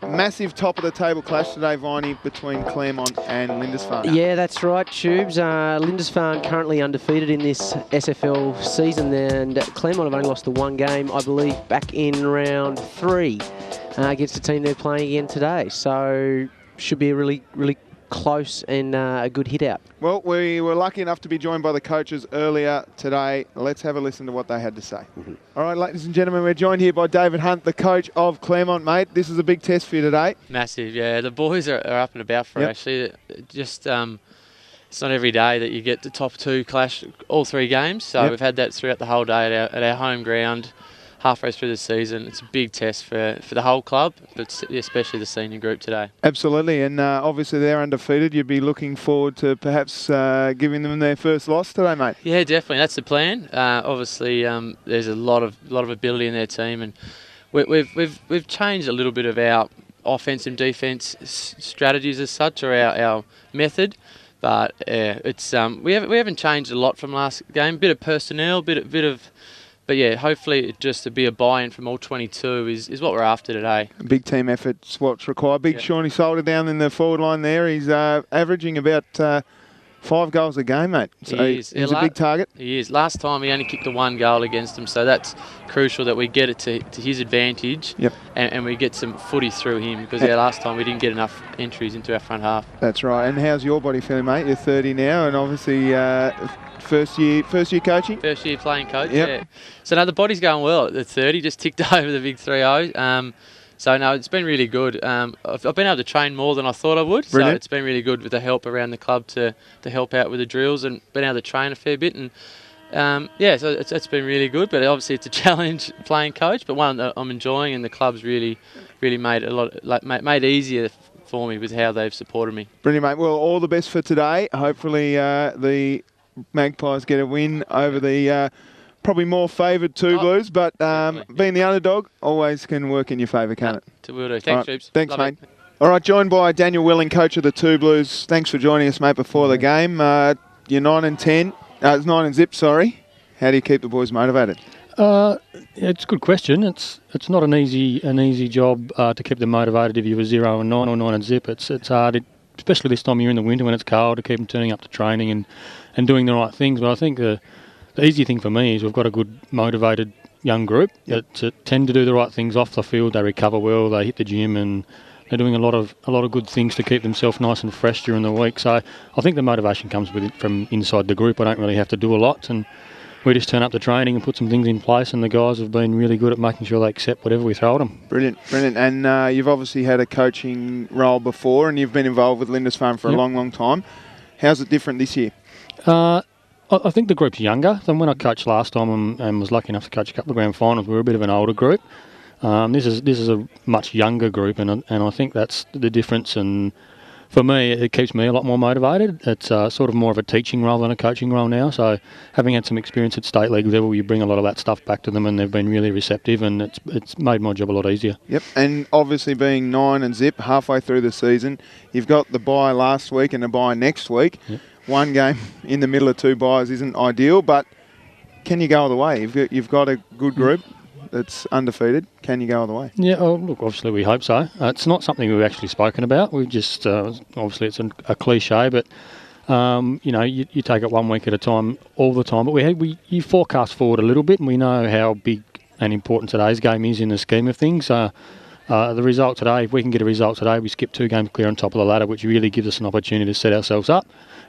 Massive top-of-the-table clash today, Viney, between Claremont and Lindisfarne. Yeah, that's right, Tubes. Lindisfarne currently undefeated in this SFL season, and Claremont have only lost the one game, I believe, back in round 3 against the team they're playing again today. So should be a really close and a good hit out. Well, we were lucky enough to be joined by the coaches earlier today. Let's have a listen to what they had to say. All right, ladies and gentlemen, we're joined here by David Hunt, the coach of Claremont, mate. This is a big test for you today. Massive, yeah. The boys are up and about for it, actually. Just it's not every day that you get the top 2 clash all 3 games. So we've had that throughout the whole day at our home ground, halfway through the season. It's a big test for the whole club, but especially the senior group today. Absolutely, and obviously they're undefeated. You'd be looking forward to perhaps giving them their first loss today, mate. Yeah, definitely. That's the plan. Obviously, there's a lot of ability in their team, and we've changed a little bit of our offense and defense strategies as such, or our method. But it's we haven't changed a lot from last game. Bit of personnel, bit of. But yeah, hopefully just to be a buy-in from all 22 is what we're after today. A big team effort's what's required. Big Shawnee Solder down in the forward line there. He's averaging about 5 goals a game, mate. So he's a big target. He is. Last time he only kicked the 1 goal against him, so that's crucial that we get it to his advantage and we get some footy through him, because last time we didn't get enough entries into our front half. That's right. And how's your body feeling, mate? You're 30 now, and obviously first year coaching? First year playing coach, yeah. So no, the body's going well at the 30, just ticked over the big 3-0. So no, it's been really good. I've been able to train more than I thought I would. Brilliant. So it's been really good with the help around the club to help out with the drills, and been able to train a fair bit. And so it's been really good. But obviously it's a challenge playing coach, but one that I'm enjoying, and the club's really made it made it easier for me with how they've supported me. Brilliant, mate. Well, all the best for today. Hopefully the Magpies get a win over the probably more favoured Two Blues, but being the underdog always can work in your favour, can't it? Will do. Thanks, Troops. Thanks, mate. All right, joined by Daniel Willing, coach of the Two Blues. Thanks for joining us, mate, before the game. You're 9 and 10. It's 9 and zip, sorry. How do you keep the boys motivated? It's a good question. It's not an easy job to keep them motivated if you were 0 and 9 or 9 and zip. It's hard, especially this time of year in the winter when it's cold, to keep them turning up to training and doing the right things. But I think the easy thing for me is we've got a good, motivated young group that tend to do the right things off the field. They recover well, they hit the gym, and they're doing a lot of good things to keep themselves nice and fresh during the week. So I think the motivation comes from inside the group. I don't really have to do a lot, and we just turn up to training and put some things in place, and the guys have been really good at making sure they accept whatever we throw at them. Brilliant. And you've obviously had a coaching role before, and you've been involved with Lindisfarne for a long time. How's it different this year? I think the group's younger than when I coached last time and was lucky enough to coach a couple of grand finals. We were a bit of an older group. This is a much younger group, and I think that's the difference. And for me, it keeps me a lot more motivated. It's sort of more of a teaching role than a coaching role now. So having had some experience at state league level, you bring a lot of that stuff back to them, and they've been really receptive, and it's made my job a lot easier. Yep, and obviously being 9 and zip halfway through the season, you've got the bye last week and the bye next week. Yep. One game in the middle of 2 byes isn't ideal, but can you go all the way? You've got a good group that's undefeated. Can you go all the way? Yeah, look, obviously we hope so. It's not something we've actually spoken about. We just, obviously it's a cliche, but, you take it 1 week at a time all the time. But you forecast forward a little bit, and we know how big and important today's game is in the scheme of things. The result today, if we can get a result today, we skip 2 games clear on top of the ladder, which really gives us an opportunity to set ourselves up.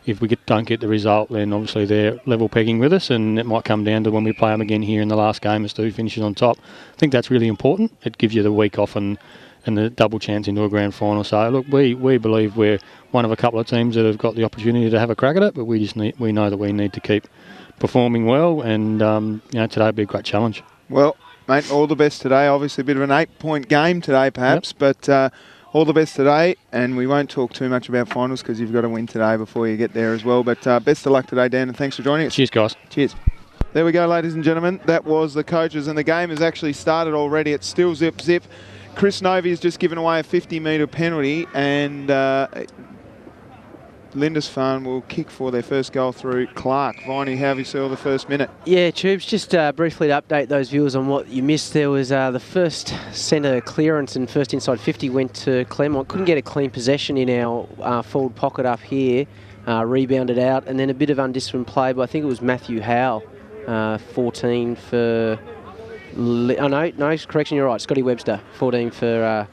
If we don't get the result, then obviously they're level pegging with us, and it might come down to when we play them again here in the last game as to who finishes on top. I think that's really important. It gives you the week off and the double chance into a grand final. So look, we believe we're one of a couple of teams that have got the opportunity to have a crack at it, but we know that we need to keep performing well, and today will be a great challenge. Well, mate, all the best today. Obviously a bit of an 8-point game today perhaps, but all the best today, and we won't talk too much about finals because you've got to win today before you get there as well. But best of luck today, Dan, and thanks for joining us. Cheers, guys. Cheers. There we go, ladies and gentlemen. That was the coaches, and the game has actually started already. It's still zip. Chris Novy has just given away a 50-metre penalty, and Lindisfarne will kick for their first goal through Clark. Viney, how have you saw the first minute? Yeah, Tubes, just briefly to update those viewers on what you missed. There was the first centre clearance and first inside 50 went to Claremont. Couldn't get a clean possession in our forward pocket up here. Rebounded out, and then a bit of undisciplined play, but I think it was Matthew Howe, 14 for... no, correction, you're right, Scotty Webster, 14 for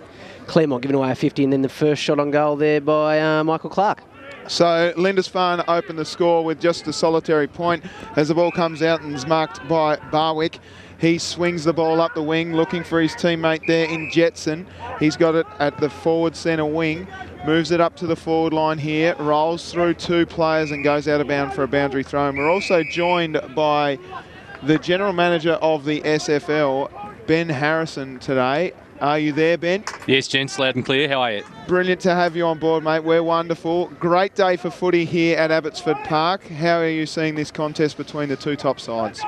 Claremont, giving away a 50, and then the first shot on goal there by Michael Clark. So Lindisfarne opened the score with just a solitary point as the ball comes out and is marked by Barwick. He swings the ball up the wing, looking for his teammate there in Jetson. He's got it at the forward centre wing, moves it up to the forward line here, rolls through two players and goes out of bounds for a boundary throw. And we're also joined by the General Manager of the SFL, Ben Harrison, today. Are you there, Ben? Yes, gents, loud and clear. How are you? Brilliant to have you on board, mate. We're wonderful. Great day for footy here at Abbotsford Park. How are you seeing this contest between the two top sides?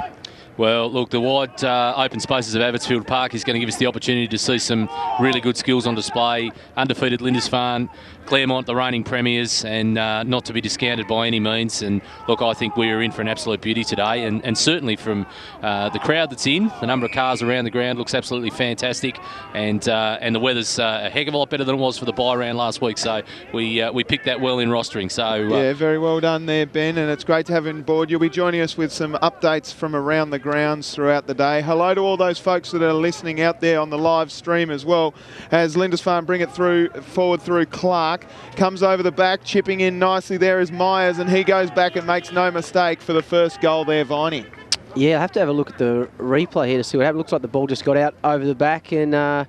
Well, look, the wide open spaces of Abbotsfield Park is going to give us the opportunity to see some really good skills on display. Undefeated Lindisfarne, Claremont, the reigning premiers, and not to be discounted by any means. And look, I think we are in for an absolute beauty today, and certainly from the crowd that's in, the number of cars around the ground looks absolutely fantastic, and the weather's a heck of a lot better than it was for the bye round last week. So we picked that well in rostering. So yeah, very well done there, Ben, and it's great to have you on board. You'll be joining us with some updates from around the grounds throughout the day. Hello to all those folks that are listening out there on the live stream as well, as Lindisfarne bring it forward through Clark. Comes over the back, chipping in nicely there is Myers, and he goes back and makes no mistake for the first goal there, Viney. Yeah, I have to have a look at the replay here to see what happened. Looks like the ball just got out over the back, and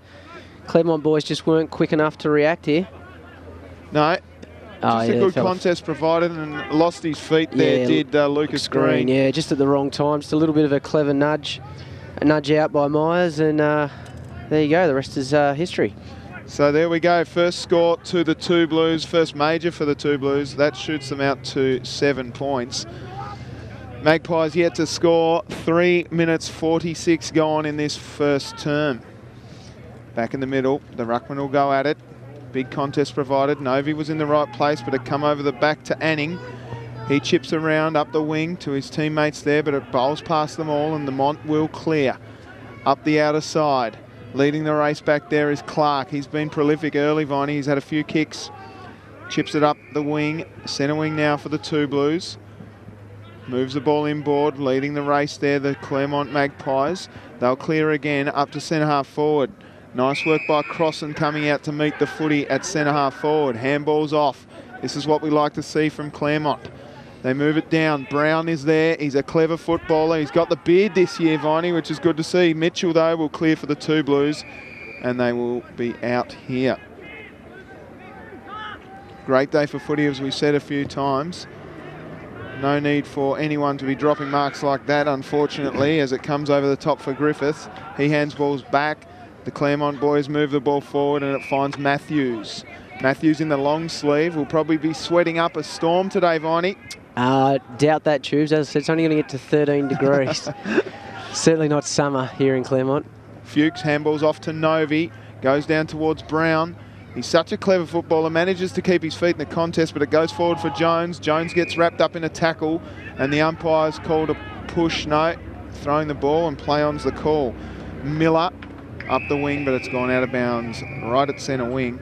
Claremont boys just weren't quick enough to react here. No. Just a good contest provided, and lost his feet there, did Lucas Green. Yeah, just at the wrong time. Just a little bit of a clever nudge out by Myers, and there you go. The rest is history. So there we go. First score to the Two Blues. First major for the Two Blues. That shoots them out to 7 points. Magpies yet to score. 3 minutes 46 gone in this first term. Back in the middle, the ruckman will go at it. Big contest provided. Novi was in the right place, but it come over the back to Anning. He chips around up the wing to his teammates there, but it bowls past them all, and the Mont will clear. Up the outer side. Leading the race back there is Clark. He's been prolific early, Viney. He's had a few kicks. Chips it up the wing. Centre wing now for the Two Blues. Moves the ball inboard. Leading the race there, the Claremont Magpies. They'll clear again up to centre half forward. Nice work by Crossan coming out to meet the footy at centre half forward. Handball's off. This is what we like to see from Claremont. They move it down. Brown is there. He's a clever footballer. He's got the beard this year, Viney, which is good to see. Mitchell, though, will clear for the Two Blues, and they will be out here. Great day for footy, as we said a few times. No need for anyone to be dropping marks like that, unfortunately, as it comes over the top for Griffith. He hands balls back. The Claremont boys move the ball forward, and it finds Matthews. Matthews in the long sleeve will probably be sweating up a storm today, Viney. Doubt that, Tubes. As I said, it's only going to get to 13 degrees. Certainly not summer here in Claremont. Fuchs handballs off to Novi. Goes down towards Brown. He's such a clever footballer. Manages to keep his feet in the contest, but it goes forward for Jones. Jones gets wrapped up in a tackle, and the umpire's called a push. No, throwing the ball, and play on's the call. Miller up the wing, but it's gone out of bounds right at centre wing,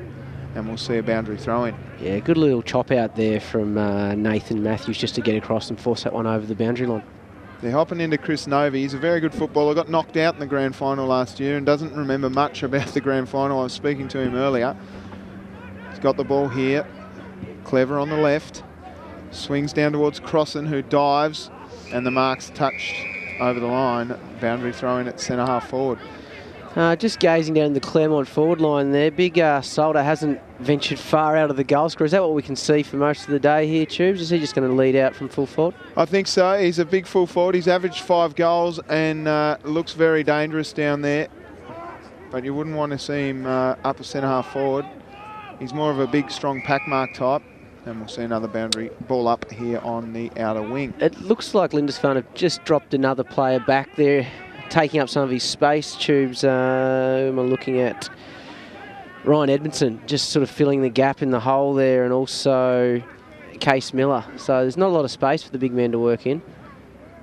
and we'll see a boundary throw in. Yeah, good little chop out there from Nathan Matthews just to get across and force that one over the boundary line. They're hopping into Chris Novi. He's a very good footballer. Got knocked out in the grand final last year and doesn't remember much about the grand final. I was speaking to him earlier. He's got the ball here. Clever on the left. Swings down towards Crossan, who dives, and the mark's touched over the line. Boundary throw in at centre half forward. Just gazing down the Claremont forward line there. Big Solder hasn't ventured far out of the goal score. Is that what we can see for most of the day here, Tubes? Is he just going to lead out from full forward? I think so. He's a big full forward. He's averaged 5 goals and looks very dangerous down there. But you wouldn't want to see him up a centre half forward. He's more of a big, strong pack mark type. And we'll see another boundary ball up here on the outer wing. It looks like Lindisfarne have just dropped another player back there, taking up some of his space. Tubes, I'm looking at Ryan Edmondson, just sort of filling the gap in the hole there, and also Case Miller. So there's not a lot of space for the big man to work in.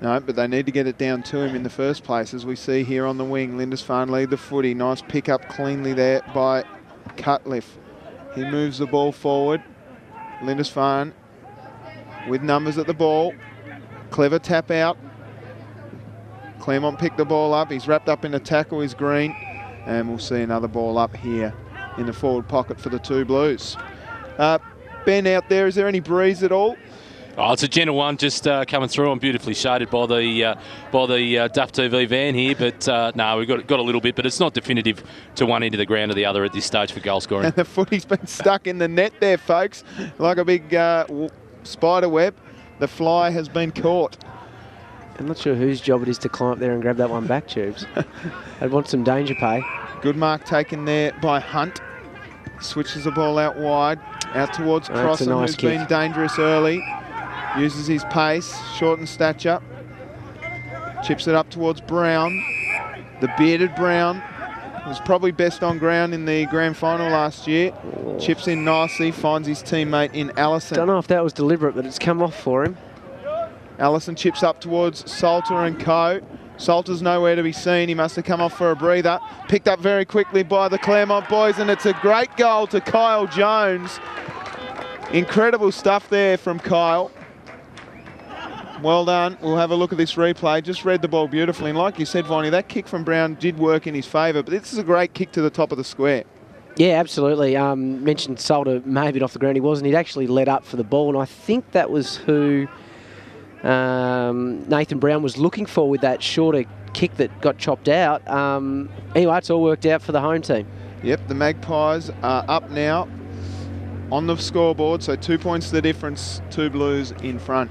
No, but they need to get it down to him in the first place, as we see here on the wing. Lindisfarne lead the footy. Nice pick up cleanly there by Cutcliffe. He moves the ball forward. Lindisfarne with numbers at the ball. Clever tap out. Claremont picked the ball up. He's wrapped up in a tackle. He's green. And we'll see another ball up here in the forward pocket for the two Blues. Ben, out there, is there any breeze at all? Oh, it's a gentle one, just coming through. I'm beautifully shaded by the Duff TV van here, but no, we've got a little bit, but it's not definitive to one end of the ground or the other at this stage for goal scoring. And the footy's been stuck in the net there, folks, like a big spider web. The fly has been caught. I'm not sure whose job it is to climb up there and grab that one back, Tubes. I'd want some danger pay. Good mark taken there by Hunt. Switches the ball out wide, out towards Crossan, nice who's kick. been dangerous early. Uses his pace, short in stature. Chips it up towards Brown. The bearded Brown was probably best on ground in the grand final last year. Chips in nicely, finds his teammate in Allison. Don't know if that was deliberate, but it's come off for him. Allison chips up towards Salter and co. Salter's nowhere to be seen. He must have come off for a breather. Picked up very quickly by the Claremont boys, and it's a great goal to Kyle Jones. Incredible stuff there from Kyle. Well done. We'll have a look at this replay. Just read the ball beautifully. And like you said, Viney, that kick from Brown did work in his favour, but this is a great kick to the top of the square. Yeah, absolutely. Mentioned Salter may have been off the ground. He wasn't. He'd actually led up for the ball, and I think that was who Nathan Brown was looking for with that shorter kick that got chopped out. Anyway, it's all worked out for the home team. Yep, the Magpies are up now on the scoreboard, so 2 points the difference, two Blues in front.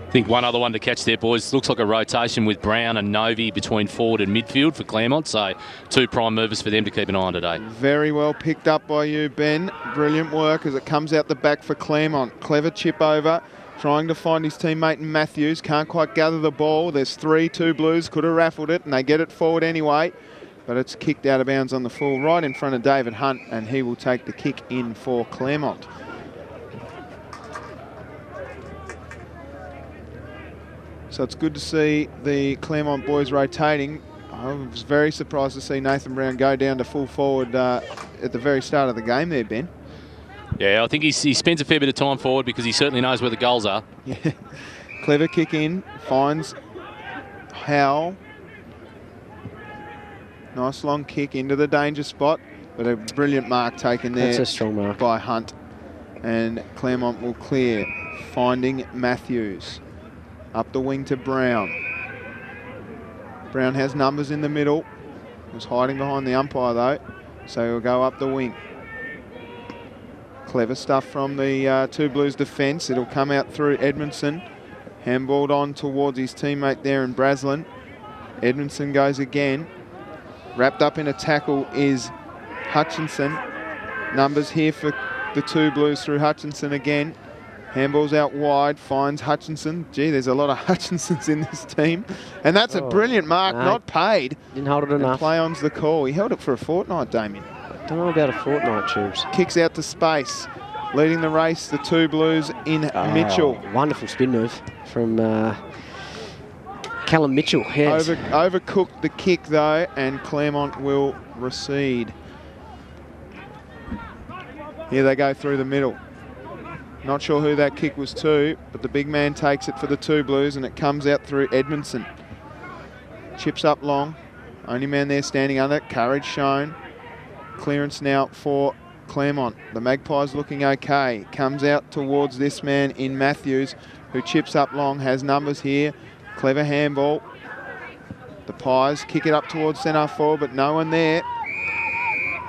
I think one other one to catch there, boys. Looks like a rotation with Brown and Novi between forward and midfield for Claremont, so two prime movers for them to keep an eye on today. Very well picked up by you, Ben. Brilliant work as it comes out the back for Claremont. Clever chip over, trying to find his teammate in Matthews. Can't quite gather the ball. There's 3-2 Blues, could have raffled it, and they get it forward anyway. But it's kicked out of bounds on the full, right in front of David Hunt, and he will take the kick in for Claremont. So it's good to see the Claremont boys rotating. I was very surprised to see Nathan Brown go down to full forward at the very start of the game there, Ben. Yeah, I think he spends a fair bit of time forward because he certainly knows where the goals are. Yeah. Clever kick in, finds Howell. Nice long kick into the danger spot, but a brilliant mark taken there. That's a strong mark by Hunt. And Claremont will clear, finding Matthews. Up the wing to Brown. Brown has numbers in the middle. Was hiding behind the umpire though, so he'll go up the wing. Clever stuff from the two Blues defence. It'll come out through Edmondson. Handballed on towards his teammate there in Braslin. Edmondson goes again. Wrapped up in a tackle is Hutchinson. Numbers here for the two Blues through Hutchinson again. Handballs out wide, finds Hutchinson. Gee, there's a lot of Hutchinsons in this team. And that's a brilliant mark, not paid. Didn't hold it enough. Play-on's the call. He held it for a fortnight, Damien. Don't know about a fortnight, Tubes. Kicks out to space. Leading the race, the two Blues in Mitchell. Wonderful spin move from Callum Mitchell. Yes. Overcooked the kick, though, and Claremont will recede. Here they go through the middle. Not sure who that kick was to, but the big man takes it for the two Blues, and it comes out through Edmondson. Chips up long. Only man there standing under. Courage shown. Clearance now for Claremont. The Magpies looking okay. Comes out towards this man in Matthews, who chips up long, has numbers here. Clever handball. The Pies kick it up towards centre forward, but no one there.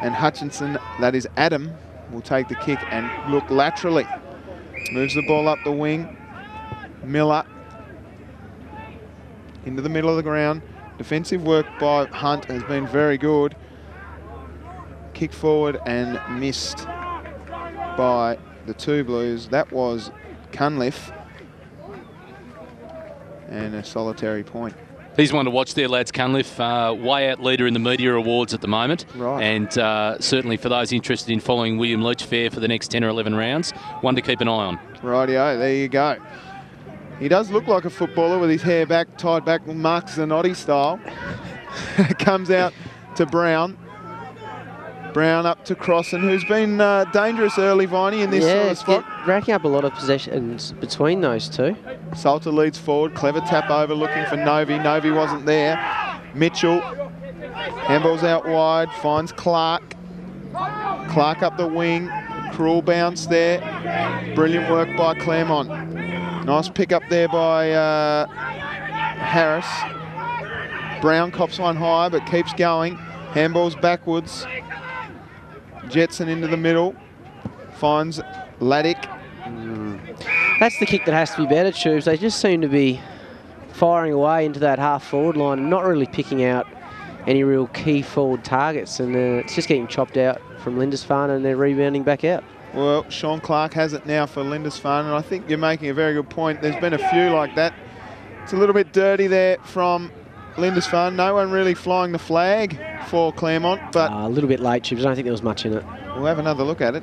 And Hutchinson, that is Adam, will take the kick and look laterally. Moves the ball up the wing. Miller into the middle of the ground. Defensive work by Hunt has been very good. Kick forward and missed by the two Blues. That was Cunliffe. And a solitary point. He's one to watch there, lads. Cunliffe, way out leader in the media awards at the moment. Right. And certainly for those interested in following William Leach fair for the next 10 or 11 rounds, one to keep an eye on. Rightio, there you go. He does look like a footballer with his hair back, tied back, Mark Zanotti style. Comes out to Brown. Brown up to Crossan, who's been dangerous early, Viney, in this sort of spot. Racking up a lot of possessions between those two. Salter leads forward. Clever tap over, looking for Novi. Novi wasn't there. Mitchell. Handball's out wide. Finds Clark. Clark up the wing. Cruel bounce there. Brilliant work by Claremont. Nice pick up there by Harris. Brown cops one high, but keeps going. Handball's backwards. Jetson into the middle. Finds Laddick. That's the kick that has to be better, Tubes. They just seem to be firing away into that half-forward line and not really picking out any real key forward targets. And it's just getting chopped out from Lindisfarne and they're rebounding back out. Well, Sean Clark has it now for Lindisfarne, and I think you're making a very good point. There's been a few like that. It's a little bit dirty there from Lindisfarne. No one really flying the flag for Claremont, but a little bit late, Tubes. I don't think there was much in it. We'll have another look at it.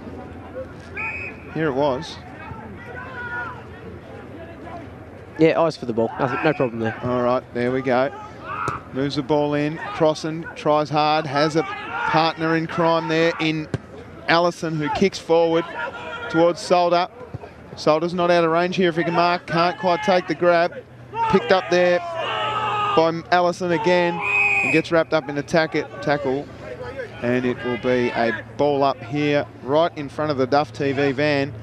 Here it was. Yeah, eyes for the ball. No problem there. All right, there we go. Moves the ball in. Crossan tries hard, has a partner in crime there in Allison, who kicks forward towards Solder. Solder's not out of range here if he can mark. Can't quite take the grab. Picked up there by Allison again and gets wrapped up in a tackle. And it will be a ball up here right in front of the Duff TV van.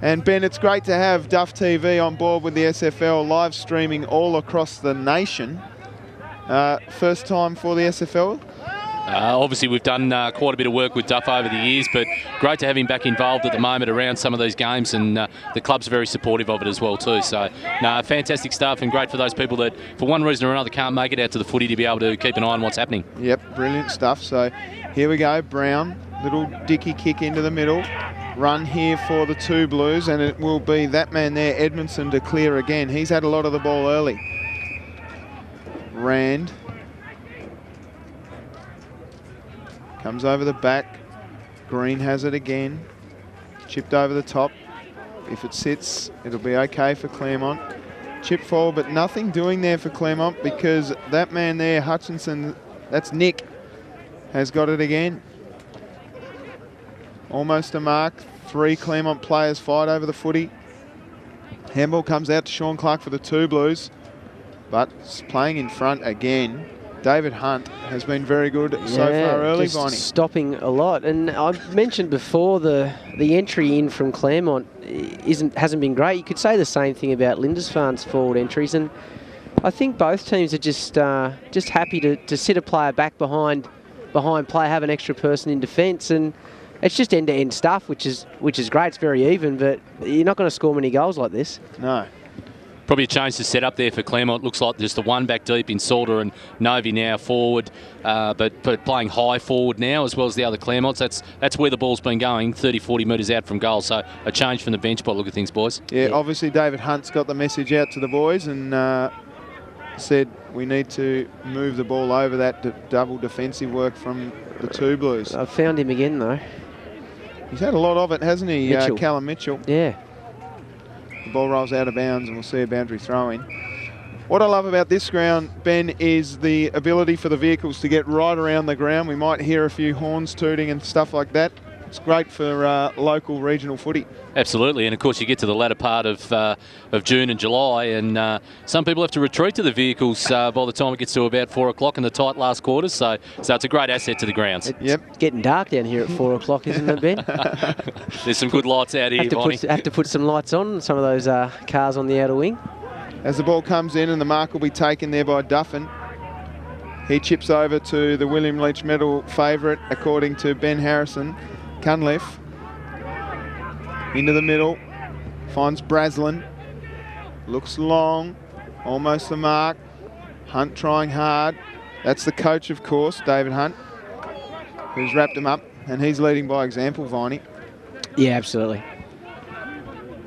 And Ben, it's great to have Duff TV on board with the SFL, live streaming all across the nation. First time for the SFL? Obviously, we've done quite a bit of work with Duff over the years, but great to have him back involved at the moment around some of these games, and the club's very supportive of it as well too. So, no, fantastic stuff, and great for those people that, for one reason or another, can't make it out to the footy to be able to keep an eye on what's happening. Yep, brilliant stuff. So, here we go, Brown, little dicky kick into the middle. Run here for the two Blues, and it will be that man there, Edmondson, to clear again. He's had a lot of the ball early. Rand. Comes over the back. Green has it again. Chipped over the top. If it sits, it'll be okay for Claremont. Chip forward, but nothing doing there for Claremont because that man there, Hutchinson, that's Nick, has got it again. Almost a mark. 3 Claremont players fight over the footy. Handball comes out to Sean Clark for the two Blues, but playing in front again. David Hunt has been very good so far early, Viney. Stopping a lot. And I mentioned before the entry in from Claremont hasn't been great. You could say the same thing about Lindisfarne's forward entries, and I think both teams are just happy to sit a player back behind play, have an extra person in defence, and it's just end-to-end stuff, which is great. It's very even, but you're not going to score many goals like this. No. Probably a change to set up there for Claremont. Looks like just the one back deep in Salter and Novi now forward, but playing high forward now as well as the other Claremonts. That's where the ball's been going, 30, 40 metres out from goal. So a change from the bench by look at things, boys. Yeah, obviously David Hunt's got the message out to the boys and said we need to move the ball over that double defensive work from the two Blues. I found him again, though. He's had a lot of it, hasn't he, Callum Mitchell? Yeah. The ball rolls out of bounds and we'll see a boundary throw in. What I love about this ground, Ben, is the ability for the vehicles to get right around the ground. We might hear a few horns tooting and stuff like that. It's great for local regional footy. Absolutely, and of course you get to the latter part of June and July, and some people have to retreat to the vehicles by the time it gets to about 4 o'clock in the tight last quarters. So it's a great asset to the grounds. It's getting dark down here at 4 o'clock, isn't it, Ben? There's some good lights out here, have to put some lights on some of those cars on the outer wing. As the ball comes in, and the mark will be taken there by Duffin. He chips over to the William Leach medal favourite, according to Ben Harrison. Cunliffe into the middle, finds Braslin, looks long, almost the mark. Hunt trying hard. That's the coach, of course, David Hunt, who's wrapped him up, and he's leading by example, Viney. Yeah, absolutely.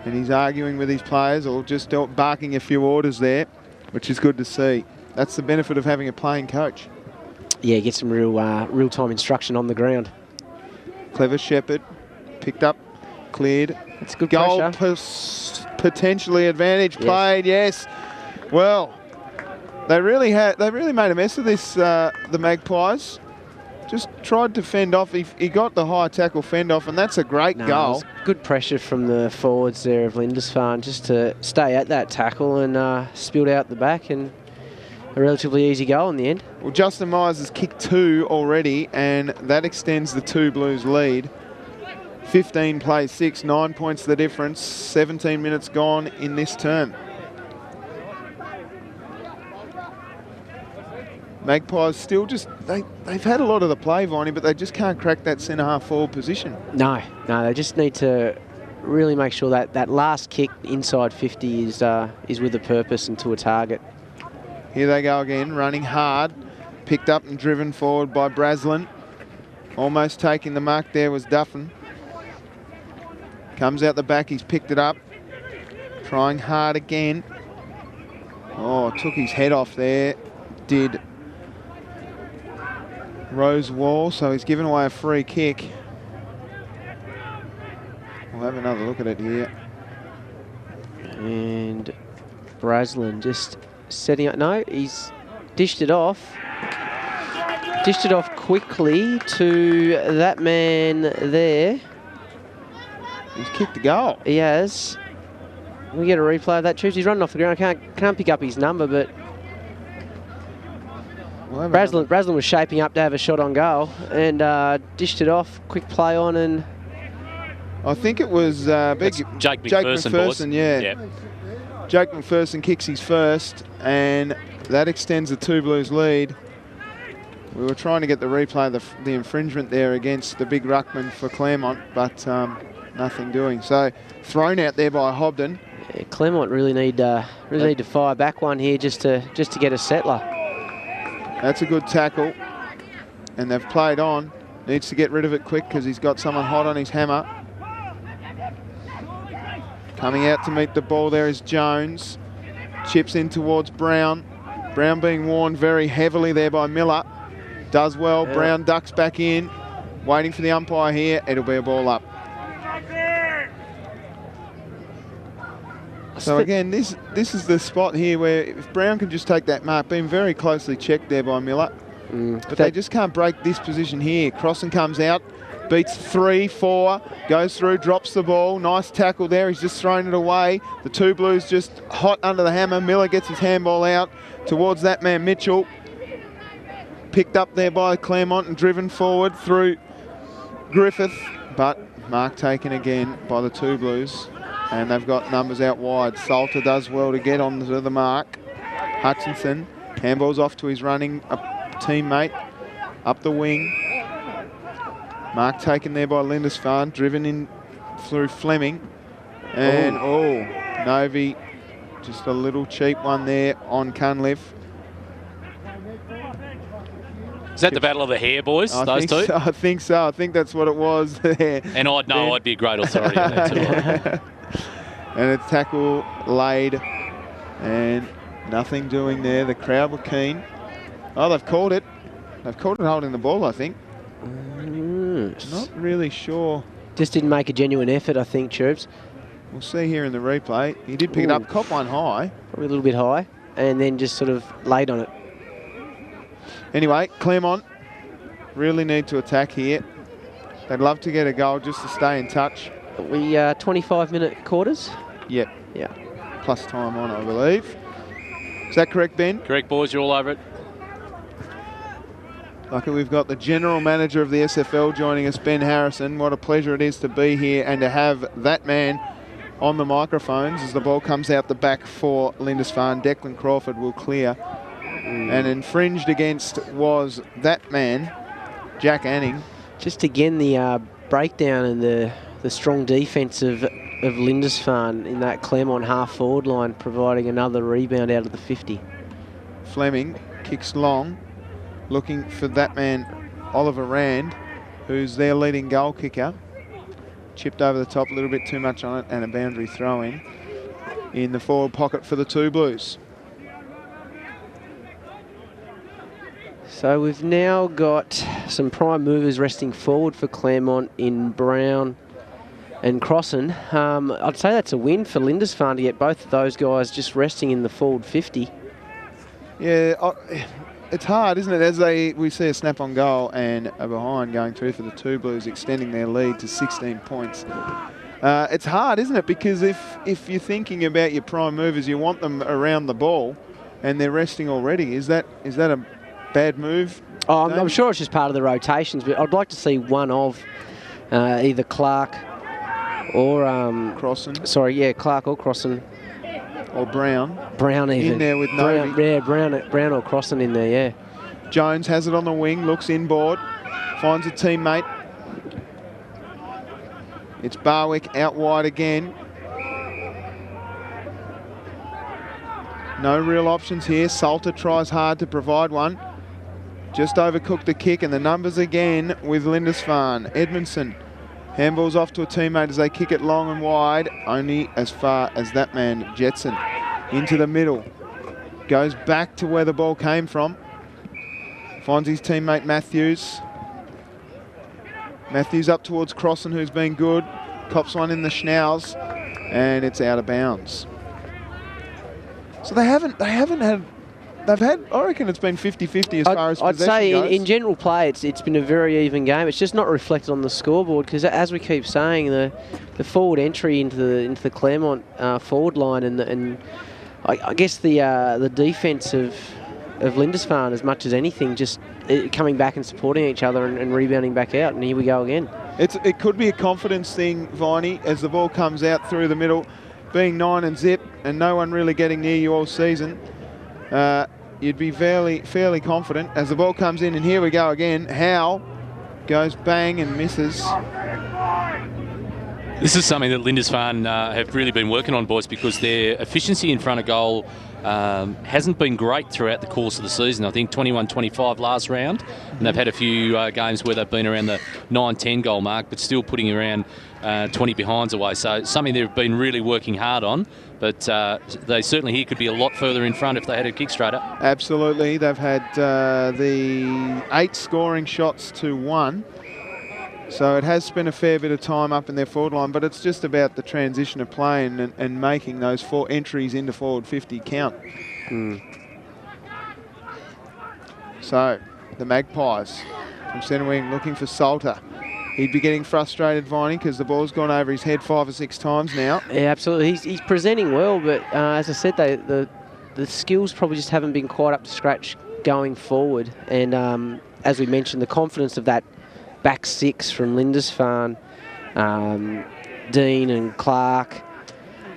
And he's arguing with his players, or just barking a few orders there, which is good to see. that's the benefit of having a playing coach. Yeah, get some real-time instruction on the ground. Clever Shepherd, picked up, cleared. That's good goal pressure. Potentially advantage played. Yes. Well, they really made a mess of this. The Magpies just tried to fend off. He got the high tackle fend off, and that's a great goal. Good pressure from the forwards there of Lindisfarne just to stay at that tackle and spilled out the back, and a relatively easy goal in the end. Well, Justin Myers has kicked 2 already, and that extends the 2 Blues lead. 15 plays 6, 9 points the difference, 17 minutes gone in this term. Magpies still just, they've had a lot of the play, Viney, but they just can't crack that centre-half forward position. No, they just need to really make sure that that last kick inside 50 is with a purpose and to a target. Here they go again, running hard. Picked up and driven forward by Braslin. Almost taking the mark there was Duffin. Comes out the back, he's picked it up. Trying hard again. Oh, took his head off there. Did Rose Wall, so he's given away a free kick. We'll have another look at it here. And Braslin just setting up. No, he's dished it off. Dished it off quickly to that man there. He's kicked the goal. He has. We get a replay of that, Troops. He's running off the ground. Can't pick up his number, but Braslin was shaping up to have a shot on goal and dished it off. Quick play on, and I think it was Jake McPherson, yeah. Jake McPherson kicks his first, and that extends the 2 Blues lead. We were trying to get the replay of the infringement there against the big ruckman for Claremont, but nothing doing. So thrown out there by Hobden. Yeah, Claremont really need to fire back one here just to get a settler. That's a good tackle, and they've played on. Needs to get rid of it quick because he's got someone hot on his hammer. Coming out to meet the ball there is Jones. Chips in towards Brown. Brown being warned very heavily there by Miller. Does well. Yeah. Brown ducks back in. Waiting for the umpire here. It'll be a ball up. So again, this is the spot here where if Brown can just take that mark, being very closely checked there by Miller. But they just can't break this position here. Crossan comes out. Beats 3, 4, goes through, drops the ball. Nice tackle there. He's just thrown it away. The 2 Blues just hot under the hammer. Miller gets his handball out towards that man, Mitchell. Picked up there by Claremont and driven forward through Griffith. But mark taken again by the 2 Blues. And they've got numbers out wide. Salter does well to get onto the mark. Hutchinson, handball's off to his running teammate up the wing. Mark taken there by Lindisfarne, driven in through Fleming. And, Novi, just a little cheap one there on Cunliffe. Is that the battle of the hair, boys, those two? So, I think so. I think that's what it was there. And I'd know I'd be a great authority on that too. And a tackle laid and nothing doing there. The crowd were keen. Oh, they've called it. They've called it holding the ball, I think. Not really sure. Just didn't make a genuine effort, I think, Chirps. We'll see here in the replay. He did pick it up, cop one high. Probably a little bit high, and then just sort of laid on it. Anyway, Claremont really need to attack here. They'd love to get a goal just to stay in touch. We 25-minute quarters? Yep. Yeah. Plus time on, I believe. Is that correct, Ben? Correct, boys. You're all over it. Luckily, we've got the General Manager of the SFL joining us, Ben Harrison. What a pleasure it is to be here and to have that man on the microphones as the ball comes out the back for Lindisfarne. Declan Crawford will clear. And infringed against was that man, Jack Anning. Just again, the breakdown and the strong defence of Lindisfarne in that Claremont half-forward line, providing another rebound out of the 50. Fleming kicks long, looking for that man, Oliver Rand, who's their leading goal kicker. Chipped over the top, a little bit too much on it, and a boundary throw in the forward pocket for the 2 Blues. So we've now got some prime movers resting forward for Claremont in Brown and Crossan. I'd say that's a win for Lindisfarne to get both of those guys just resting in the forward 50. Yeah, it's hard, isn't it? As we see a snap on goal and a behind going through for the two Blues, extending their lead to 16 points. It's hard, isn't it? Because if you're thinking about your prime movers, you want them around the ball, and they're resting already. Is that a bad move? Oh, I'm sure it's just part of the rotations, but I'd like to see one of either Clark or Crossan. Sorry, yeah, Clark or Crossan. Or Brown. Brown even. In there with Novy. Brown or Crossan in there, yeah. Jones has it on the wing, looks inboard, finds a teammate. It's Barwick out wide again. No real options here. Salter tries hard to provide one. Just overcooked the kick, and the numbers again with Lindisfarne. Edmondson handballs off to a teammate as they kick it long and wide, only as far as that man Jetson. Into the middle. Goes back to where the ball came from. Finds his teammate Matthews. Matthews up towards Crossan, who's been good. Cops one in the schnauz, and it's out of bounds. So they've had, I reckon it's been 50-50 as far as possession goes. I'd say in general play, it's been a very even game. It's just not reflected on the scoreboard because, as we keep saying, the forward entry into the Claremont forward line and I guess the defence of Lindisfarne, as much as anything, just coming back and supporting each other and rebounding back out. And here we go again. It could be a confidence thing, Viney, as the ball comes out through the middle, being 9 and zip, and no one really getting near you all season. You'd be fairly confident as the ball comes in, and here we go again. Howe goes bang and misses. This is something that Lindisfarne have really been working on, boys, because their efficiency in front of goal hasn't been great throughout the course of the season. I think 21-25 last round, and they've had a few games where they've been around the 9-10 goal mark, but still putting around 20 behinds away. So it's something they've been really working hard on, but they certainly here could be a lot further in front if they had a kick straighter. Absolutely. They've had the 8 scoring shots to 1. So it has spent a fair bit of time up in their forward line, but it's just about the transition of play and making those 4 entries into forward 50 count. So the Magpies from centre wing looking for Salter. He'd be getting frustrated, Viney, because the ball's gone over his head 5 or 6 times now. Yeah, absolutely. He's presenting well, but as I said, the skills probably just haven't been quite up to scratch going forward. And as we mentioned, the confidence of that back 6 from Lindisfarne, Dean and Clark,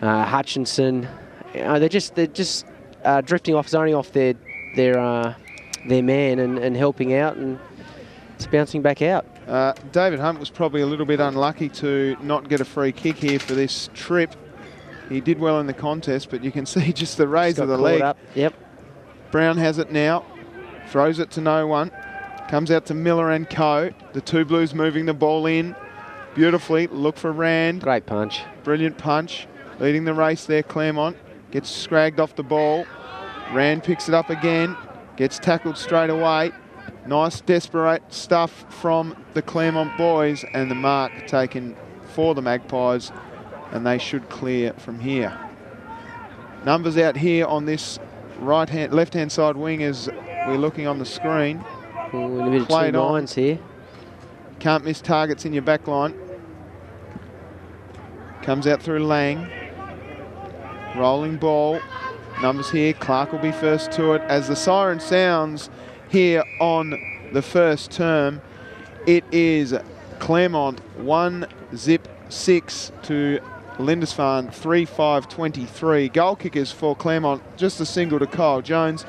Hutchinson. They're just drifting off, zoning off their man and helping out, and it's bouncing back out. David Hunt was probably a little bit unlucky to not get a free kick here for this trip. He did well in the contest, but you can see just the raise of the leg. Up. Yep. Brown has it now, throws it to no one. Comes out to Miller and co. The two Blues moving the ball in beautifully. Look for Rand. Great punch. Brilliant punch. Leading the race there, Claremont. Gets scragged off the ball. Rand picks it up again. Gets tackled straight away. Nice desperate stuff from the Claremont boys, and the mark taken for the Magpies, and they should clear from here. Numbers out here on this left-hand side wing as we're looking on the screen. Ooh, in a bit of 2 nines here. Can't miss targets in your back line. Comes out through Lang. Rolling ball. Numbers here. Clark will be first to it. As the siren sounds here on the first term, it is Claremont 1-6 to Lindisfarne 3-5-23. Goal kickers for Claremont, just a single to Kyle Jones.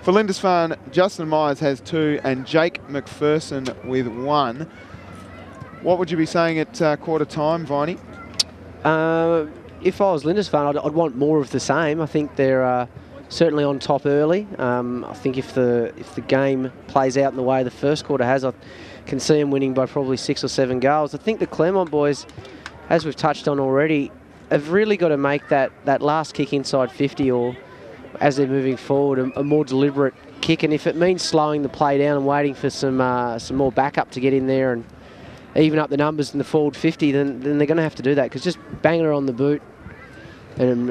For Lindisfarne, Justin Myers has 2 and Jake McPherson with 1. What would you be saying at quarter time, Viney? If I was Lindisfarne, I'd want more of the same. I think they're certainly on top early. I think if the game plays out in the way the first quarter has, I can see them winning by probably 6 or 7 goals. I think the Claremont boys, as we've touched on already, have really got to make that last kick inside 50 or as they're moving forward, a more deliberate kick. And if it means slowing the play down and waiting for some more backup to get in there and even up the numbers in the forward 50, then they're going to have to do that, because just banging her on the boot and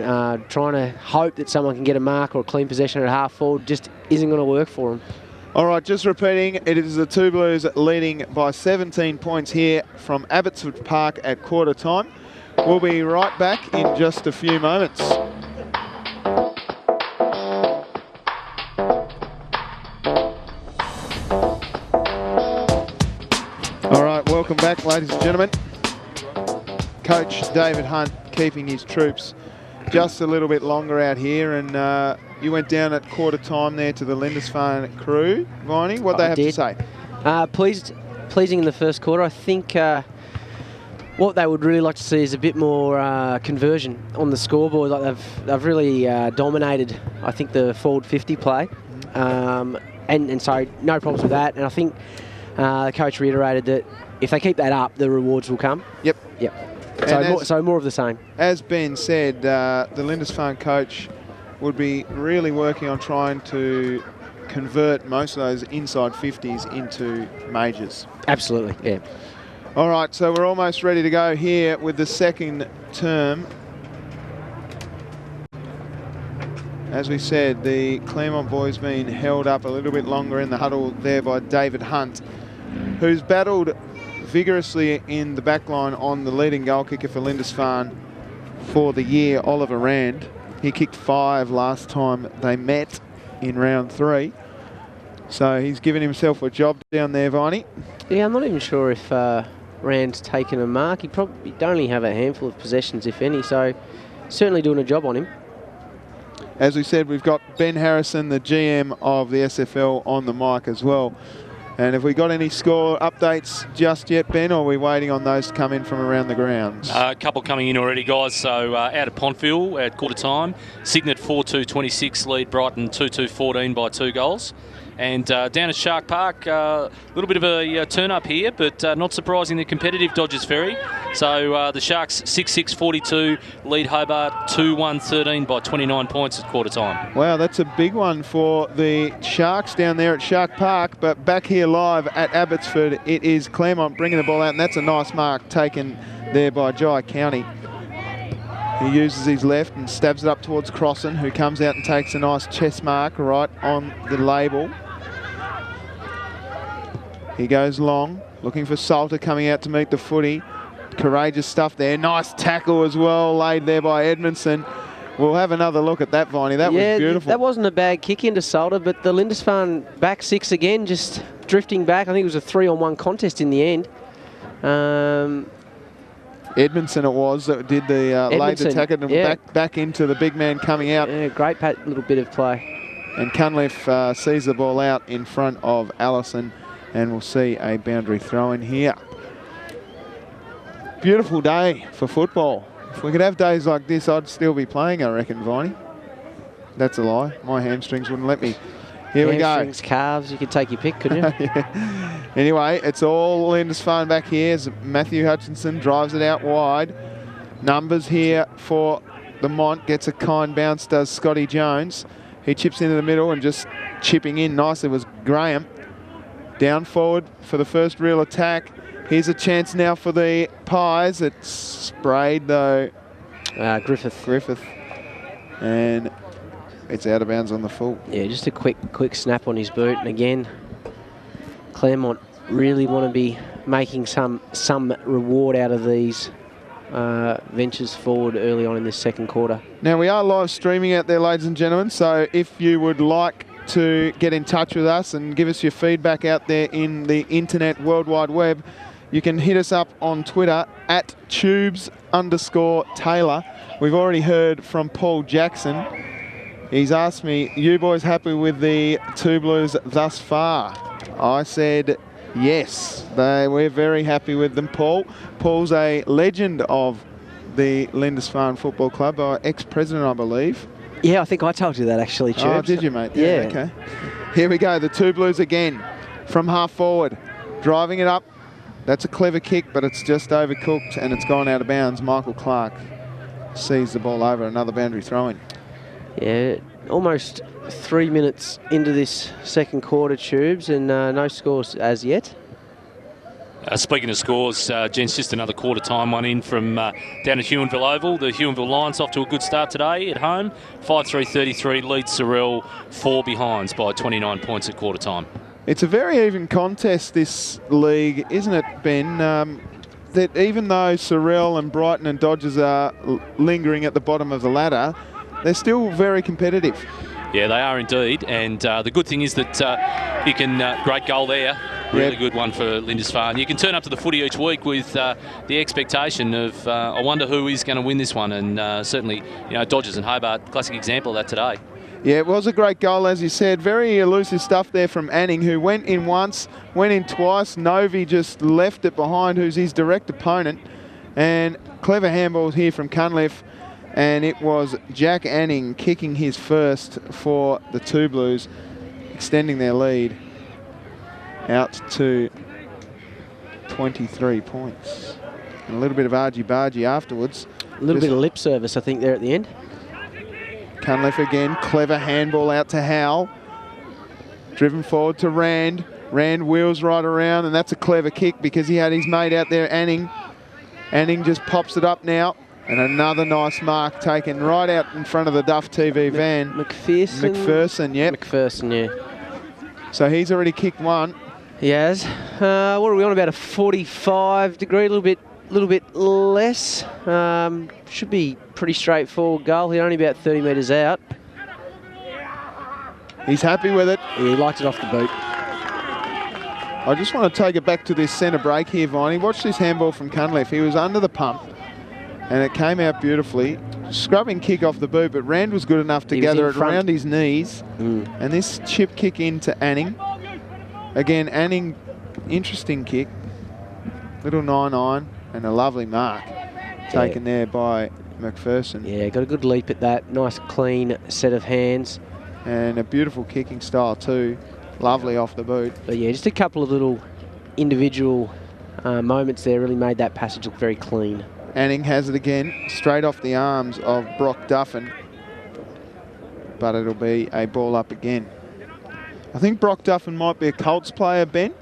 trying to hope that someone can get a mark or a clean possession at half forward just isn't going to work for them. All right, just repeating, it is the Two Blues leading by 17 points here from Abbotsford Park at quarter time. We'll be right back in just a few moments. All right, welcome back, ladies and gentlemen. Coach David Hunt keeping his troops just a little bit longer out here, and you went down at quarter time there to the Lindisfarne crew. Viney, what they have to say? Pleasing in the first quarter. I think what they would really like to see is a bit more conversion on the scoreboard. Like they've really dominated, I think, the forward 50 play, and so no problems with that. And I think the coach reiterated that if they keep that up, the rewards will come. Yep. So more of the same. As Ben said, the Lindisfarne coach would be really working on trying to convert most of those inside 50s into majors. Absolutely, yeah. All right, so we're almost ready to go here with the second term. As we said, the Claremont boys being held up a little bit longer in the huddle there by David Hunt, who's battled vigorously in the back line on the leading goal kicker for Lindisfarne for the year, Oliver Rand. He kicked 5 last time they met in round 3. So he's given himself a job down there, Viney. Yeah, I'm not even sure if Rand's taken a mark. He'd probably only have a handful of possessions, if any, so certainly doing a job on him. As we said, we've got Ben Harrison, the GM of the SFL, on the mic as well. And have we got any score updates just yet, Ben, or are we waiting on those to come in from around the grounds? A couple coming in already, guys. So out of Pontville at quarter time, Signet 4-2-26 lead Brighton 2-2-14 by 2 goals. And down at Shark Park, a little bit of a turn-up here, but not surprising, the competitive Dodgers Ferry. So the Sharks 6-6-42 lead Hobart 2-1-13 by 29 points at quarter time. Wow, that's a big one for the Sharks down there at Shark Park. But back here live at Abbotsford, it is Claremont bringing the ball out, and that's a nice mark taken there by Jai County. He uses his left and stabs it up towards Crossan, who comes out and takes a nice chest mark right on the label. He goes long, looking for Salter coming out to meet the footy. Courageous stuff there. Nice tackle as well, laid there by Edmondson. We'll have another look at that, Viney. That was beautiful. That wasn't a bad kick into Salter, but the Lindisfarne back 6 again, just drifting back. I think it was a 3-on-1 contest in the end. Edmondson it was that did the laid the tackle and back into the big man coming out. Yeah, great little bit of play. And Cunliffe sees the ball out in front of Allison, and we'll see a boundary throw in here. Beautiful day for football. If we could have days like this, I'd still be playing, I reckon, Viney. That's a lie. My hamstrings wouldn't let me. Here we go. Hamstrings, calves, you could take your pick, couldn't you? Yeah. Anyway, it's all Lindisfarne back here as Matthew Hutchinson drives it out wide. Numbers here for the Mont. Gets a kind bounce, does Scotty Jones. He chips into the middle, and just chipping in nicely was Graham. Down forward for the first real attack. Here's a chance now for the Pies. It's sprayed though. Griffith. And it's out of bounds on the full. Yeah, just a quick snap on his boot. And again, Claremont really want to be making some reward out of these ventures forward early on in this second quarter. Now we are live streaming out there, ladies and gentlemen, so if you would like to get in touch with us and give us your feedback out there in the internet World Wide Web, you can hit us up on Twitter at @tubes_Taylor. We've already heard from Paul Jackson. He's asked me, you boys happy with the Two Blues thus far? I said yes. We're very happy with them, Paul. Paul's a legend of the Lindisfarne Football Club, our ex-president, I believe. Yeah, I think I told you that actually, Tubes. Oh, did you, mate? Yeah. Okay. Here we go, the Two Blues again from half forward. Driving it up. That's a clever kick, but it's just overcooked and it's gone out of bounds. Michael Clark sees the ball over, another boundary throw-in. Yeah, Almost 3 minutes into this second quarter, Tubes, and no scores as yet. Speaking of scores, gents, just another quarter time one in from down at Huonville Oval. The Huonville Lions off to a good start today at home. 5-3-33 leads Sorrel 4 behinds by 29 points at quarter time. It's a very even contest, this league, isn't it, Ben? That even though Sorrel and Brighton and Dodgers are lingering at the bottom of the ladder, they're still very competitive. Yeah, they are indeed. And the good thing is that you can, great goal there. Really good one for Lindisfarne. You can turn up to the footy each week with the expectation of, I wonder who is going to win this one. And certainly, you know, Dodgers and Hobart, classic example of that today. Yeah, it was a great goal, as you said. Very elusive stuff there from Anning, who went in once, went in twice. Novi just left it behind, who's his direct opponent. And clever handballs here from Cunliffe. And it was Jack Anning kicking his first for the Two Blues, extending their lead out to 23 points. And a little bit of argy-bargy afterwards. A little bit of lip service, I think, there at the end. Cunliffe again, clever handball out to Howell. Driven forward to Rand. Rand wheels right around, and that's a clever kick because he had his mate out there, Anning. Anning just pops it up now. And another nice mark taken right out in front of the Duff TV van. McPherson, yep. McPherson, yeah. So he's already kicked one. He has. What are we on, about a 45 degree, a little bit less. Should be pretty straightforward goal. He's only about 30 metres out. He's happy with it. Yeah, he liked it off the boot. I just want to take it back to this centre break here, Viney. Watch this handball from Cunliffe. He was under the pump, and it came out beautifully. Scrubbing kick off the boot, but Rand was good enough to gather it around his knees. And this chip kick into Anning. Again, Anning, interesting kick. Little 9-9 and a lovely mark taken there by McPherson. Yeah, got a good leap at that. Nice clean set of hands. And a beautiful kicking style too. Lovely off the boot. But yeah, just a couple of little individual moments there really made that passage look very clean. Anning has it again, straight off the arms of Brock Duffin. But it'll be a ball up again. I think Brock Duffin might be a Colts player, Ben.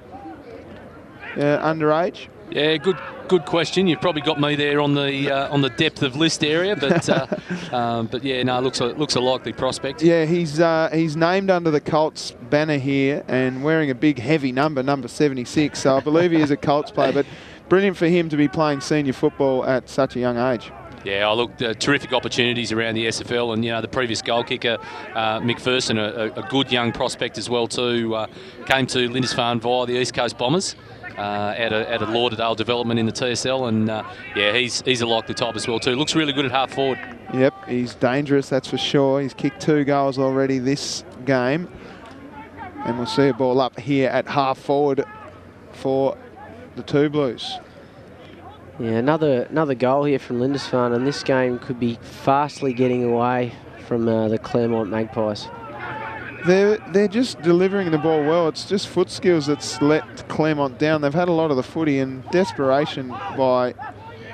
Underage. Yeah, good question. You've probably got me there on the depth of list area, but yeah, no, looks a likely prospect. Yeah, he's named under the Colts banner here and wearing a big heavy number 76. So I believe he is a Colts player, but brilliant for him to be playing senior football at such a young age. Yeah, I looked terrific opportunities around the SFL, and you know the previous goal kicker, McPherson, a good young prospect as well too, came to Lindisfarne via the East Coast Bombers. At a Lauderdale development in the TSL, and yeah, he's a likely type as well too. Looks really good at half forward. Yep, he's dangerous, that's for sure. He's kicked 2 goals already this game, and we'll see a ball up here at half forward for the Two Blues. Yeah, another goal here from Lindisfarne, and this game could be fastly getting away from the Claremont Magpies. They're just delivering the ball well. It's just foot skills that's let Claremont down. They've had a lot of the footy and desperation by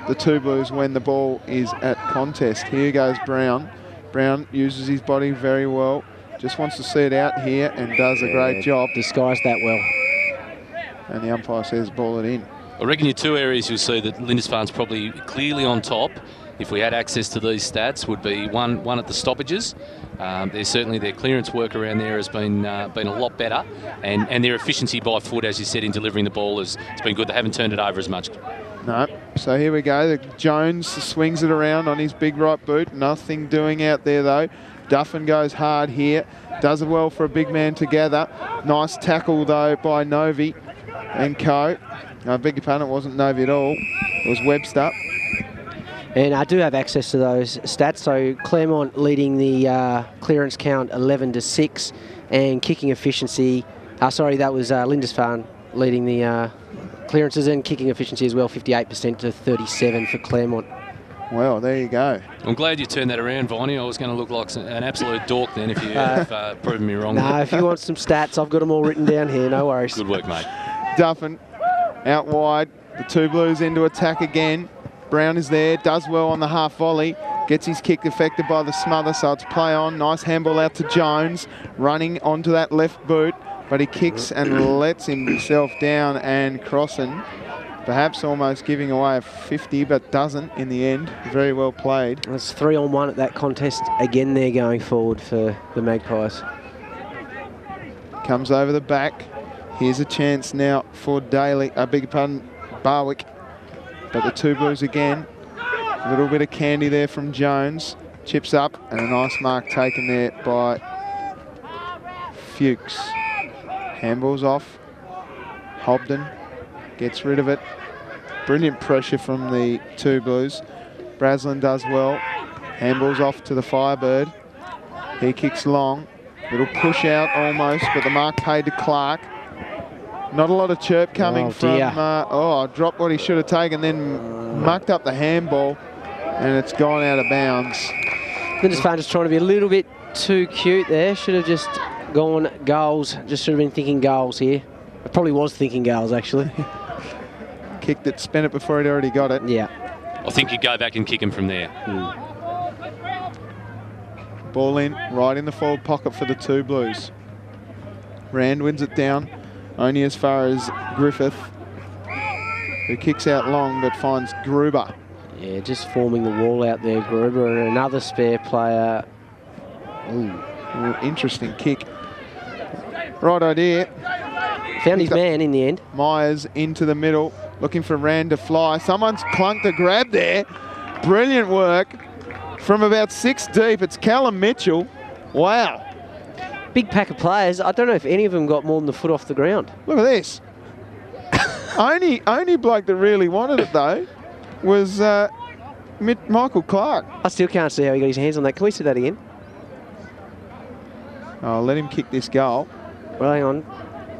the Two Blues when the ball is at contest. Here goes Brown. Brown uses his body very well. Just wants to see it out here and does a great job. Disguised that well. And the umpire says ball it in. I reckon your 2 areas you'll see that Lindisfarne's probably clearly on top, if we had access to these stats, would be one at the stoppages. There's certainly their clearance work around there has been a lot better, and their efficiency by foot, as you said, in delivering the ball it's been good. They haven't turned it over as much. No. So here we go. Jones swings it around on his big right boot. Nothing doing out there though. Duffin goes hard here. Does it well for a big man together. Nice tackle though by Novi and co. I beg your pardon, it wasn't Novi at all. It was Webster. And I do have access to those stats. So Claremont leading the clearance count 11-6, and kicking efficiency. Sorry, that was Lindisfarne leading the clearances and kicking efficiency as well, 58% to 37 for Claremont. Well, there you go. I'm glad you turned that around, Viney. I was going to look like an absolute dork then if you have proven me wrong. No, if you want some stats, I've got them all written down here. No worries. Good work, mate. Duffin out wide. The Two Blues into attack again. Brown is there, does well on the half volley, Gets his kick affected by the smother, so it's play on. Nice handball out to Jones, running onto that left boot, but he kicks and lets himself down, and Crossan perhaps almost giving away a 50, but doesn't in the end. Very well played. It's 3-on-1 at that contest again there going forward for the Magpies. Comes over the back. Here's a chance now for Daly, I beg your pardon, Barwick. But the two Blues again. A little bit of candy there from Jones. Chips up, and a nice mark taken there by Fuchs. Handballs off. Hobden gets rid of it. Brilliant pressure from the two Blues. Braslin does well. Handballs off to the Firebird. He kicks long. Little push out almost, but the mark paid to Clark. Not a lot of chirp coming from... dropped what he should have taken, then mucked up the handball, and it's gone out of bounds. Lindisfarne just trying to be a little bit too cute there. Should have just gone goals. Just should have been thinking goals here. I probably was thinking goals, actually. Kicked it, spent it before he'd already got it. Yeah. I think you'd go back and kick him from there. Ball in, right in the forward pocket for the two Blues. Rand wins it down, only as far as Griffith, who kicks out long but finds Gruber. Yeah, just forming the wall out there, Gruber, and another spare player. Ooh, interesting kick. Right idea. Found his man in the end. Myers into the middle, looking for Rand to fly. Someone's clunked a grab there. Brilliant work. From about 6 deep, it's Callum Mitchell. Wow. Big pack of players. I don't know if any of them got more than the foot off the ground. Look at this. only bloke that really wanted it, though, was Michael Clark. I still can't see how he got his hands on that. Can we see that again? I'll let him kick this goal. Well, hang on.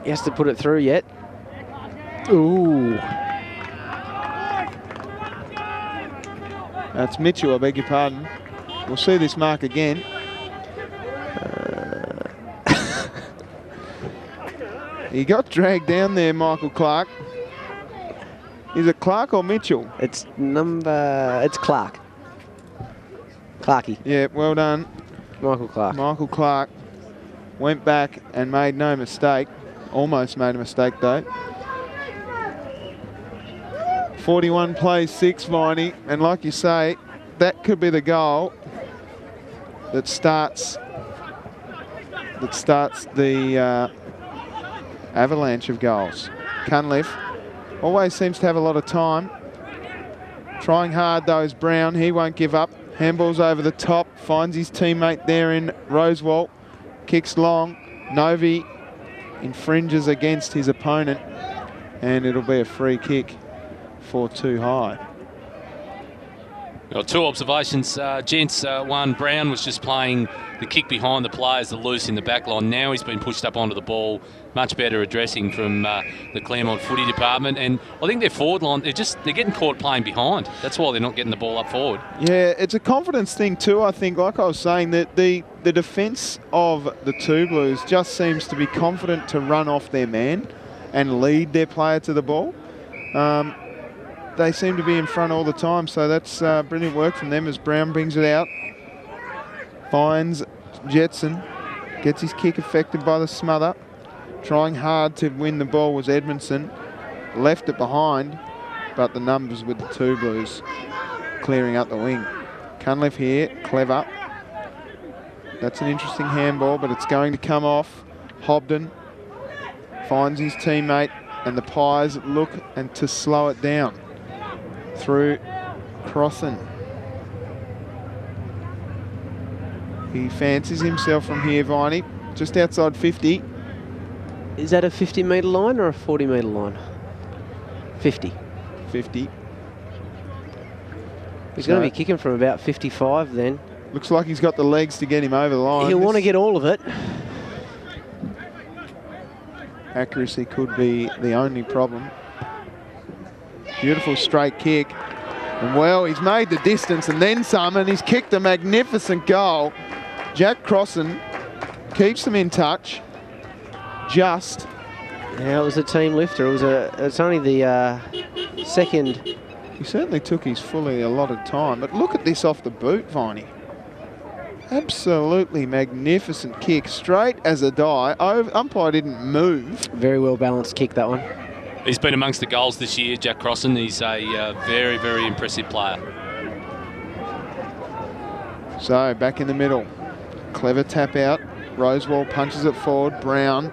He has to put it through yet. Ooh. That's Mitchell, I beg your pardon. We'll see this mark again. He got dragged down there, Michael Clark. Is it Clark or Mitchell? It's Clark. Clarky. Yeah, well done. Michael Clark. Michael Clark went back and made no mistake. Almost made a mistake, though. 41 plays 6, Viney, and like you say, that could be the goal that starts the avalanche of goals. Cunliffe always seems to have a lot of time. Trying hard though is Brown. He won't give up. Handballs over the top. Finds his teammate there in Rosewalt. Kicks long. Novi infringes against his opponent, and it'll be a free kick for Too High. Well, 2 observations, gents. One, Brown was just playing the kick behind the players, the loose in the back line. Now he's been pushed up onto the ball. Much better addressing from the Claremont footy department. And I think their forward line, they're getting caught playing behind. That's why they're not getting the ball up forward. Yeah, it's a confidence thing too, I think. Like I was saying, that the defence of the two Blues just seems to be confident to run off their man and lead their player to the ball. They seem to be in front all the time, so that's brilliant work from them as Brown brings it out. Finds Jetson, gets his kick affected by the smother. Trying hard to win the ball was Edmondson. Left it behind, but the numbers with the two Blues clearing up the wing. Cunliffe here, clever. That's an interesting handball, but it's going to come off. Hobden finds his teammate, and the Pies look and to slow it down. Through Crossan. He fancies himself from here, Viney, just outside 50. Is that a 50-metre line or a 40-metre line? 50. 50. He's going to be kicking from about 55 then. Looks like he's got the legs to get him over the line. He'll want to get all of it. Accuracy could be the only problem. Beautiful straight kick. And well, he's made the distance and then some, and he's kicked a magnificent goal. Jack Crossan keeps them in touch. Yeah, it was a team lifter. It's only the second He certainly took his fully allotted time, but look at this off the boot, Viney. Absolutely magnificent kick, straight as a die. Umpire didn't move. Very well balanced kick, that one. He's been amongst the goals this year, Jack Crossan. He's a very, very impressive player. So, back in the middle. Clever tap out. Rosewall punches it forward. Brown,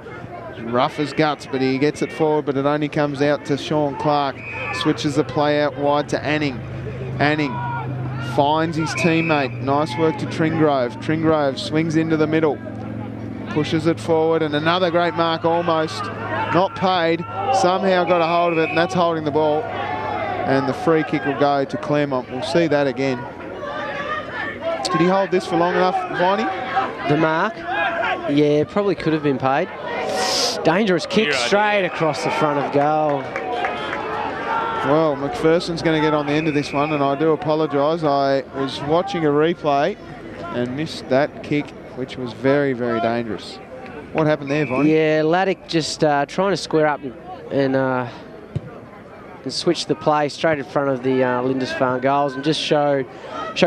rough as guts, but he gets it forward, but it only comes out to Sean Clark. Switches the play out wide to Anning. Anning finds his teammate. Nice work to Tringrove. Tringrove swings into the middle. Pushes it forward, and another great mark almost. Not paid. Somehow got a hold of it, and that's holding the ball. And the free kick will go to Claremont. We'll see that again. Did he hold this for long enough, Viney? The mark? Yeah, probably could have been paid. Dangerous kick straight across the front of goal. Well, McPherson's going to get on the end of this one, and I do apologise. I was watching a replay and missed that kick, which was very, very dangerous. What happened there, Viney? Yeah, Laddick just trying to square up and switch the play straight in front of the Lindisfarne goals, and just showed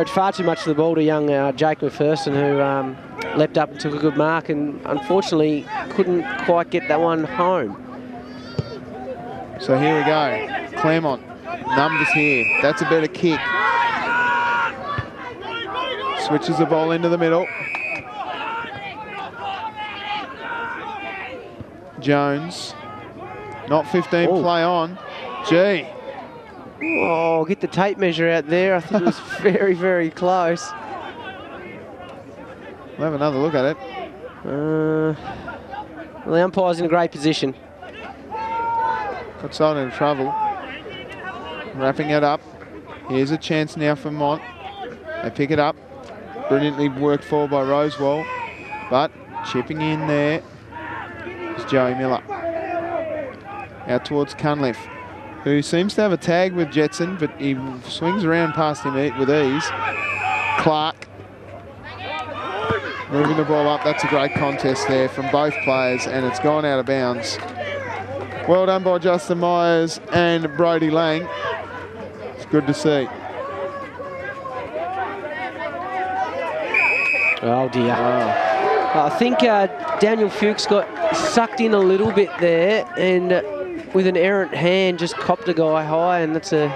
far too much of the ball to young Jake McPherson, who leapt up and took a good mark, and unfortunately couldn't quite get that one home. So here we go. Claremont, numbers here. That's a better kick. Switches the ball into the middle. Jones, not 15, play on. Gee. Oh, get the tape measure out there. I think it was very, very close. We'll have another look at it. Well, the umpire's in a great position. Got someone in trouble. Wrapping it up. Here's a chance now for Mont. They pick it up. Brilliantly worked forward by Rosewall. But chipping in there is Joey Miller. Out towards Cunliffe, who seems to have a tag with Jetson, but he swings around past him with ease. Clark moving the ball up. That's a great contest there from both players, and it's gone out of bounds. Well done by Justin Myers and Brodie Lang. It's good to see. Oh dear. I think Daniel Fuchs got sucked in a little bit there, and with an errant hand just copped a guy high, and that's a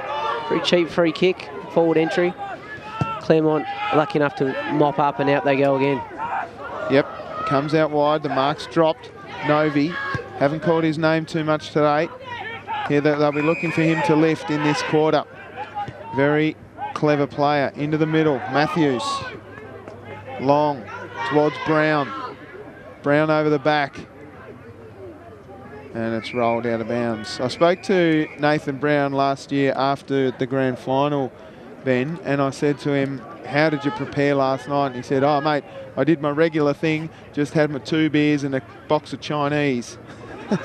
very cheap free kick, forward entry. Claremont lucky enough to mop up, and out they go again. Yep, comes out wide, the mark's dropped. Novi, haven't called his name too much today. Here they'll be looking for him to lift in this quarter. Very clever player, into the middle, Matthews. Long, towards Brown. Brown over the back. And it's rolled out of bounds. I spoke to Nathan Brown last year after the grand final, Ben, and I said to him, how did you prepare last night? And he said, oh, mate, I did my regular thing, just had my 2 beers and a box of Chinese.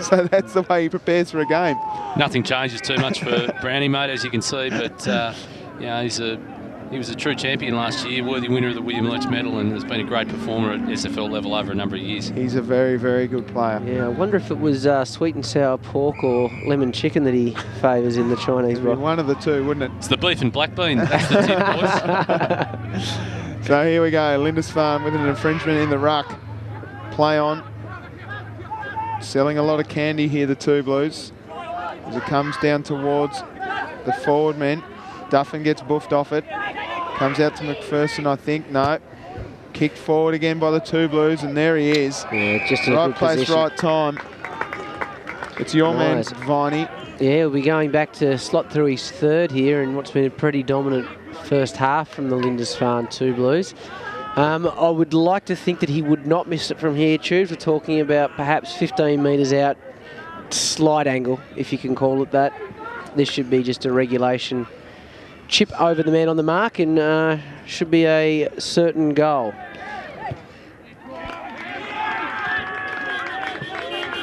So that's the way he prepares for a game. Nothing changes too much for Brownie, mate, as you can see, but you know, he was a true champion last year, worthy winner of the William Leach medal, and has been a great performer at SFL level over a number of years. He's a very, very good player. Yeah, I wonder if it was sweet and sour pork or lemon chicken that he favours in the Chinese box. One of the two, wouldn't it? It's the beef and black bean. That's the tip, boys. So here we go, Lindisfarne with an infringement in the ruck. Play on. Selling a lot of candy here, the Two Blues. As it comes down towards the forward men. Duffin gets buffed off it. Comes out to McPherson, I think. No. Kicked forward again by the Two Blues, and there he is. Yeah, just in right a good place, position. right time. It's your Nice. man, Viney. Yeah, we'll be going back to slot through his third here in what's been a pretty dominant first half from the Lindisfarne Two Blues. I would like to think that he would not miss it from here, Tubes. We're talking about perhaps 15 metres out, slight angle, if you can call it that. This should be just a regulation chip over the man on the mark, and should be a certain goal.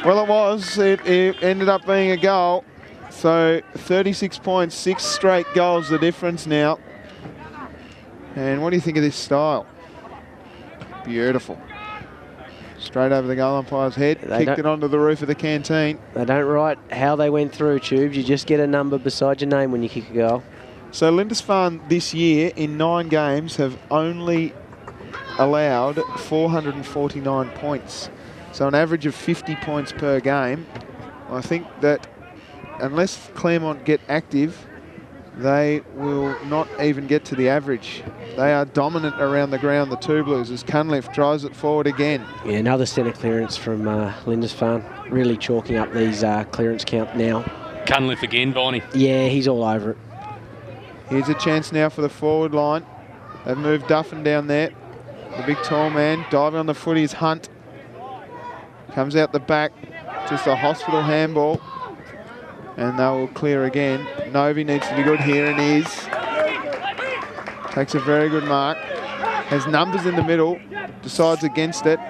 Well, it was. It ended up being a goal. So 36 points, 6 straight goals the difference now. And what do you think of this style? Beautiful. Straight over the goal umpire's head. Kicked it onto the roof of the canteen. They don't write how they went through, Tubes. You just get a number beside your name when you kick a goal. So Lindisfarne this year in 9 games have only allowed 449 points. So an average of 50 points per game. I think that unless Claremont get active, they will not even get to the average. They are dominant around the ground, the Two Blues, as Cunliffe drives it forward again. Yeah, another centre clearance from Lindisfarne. Really chalking up these clearance count now. Cunliffe again, Barney. Yeah, he's all over it. Here's a chance now for the forward line. They've moved Duffin down there. The big tall man diving on the footy is Hunt. Comes out the back, just a hospital handball. And they will clear again. Novi needs to be good here, and he is. Takes a very good mark. Has numbers in the middle, decides against it,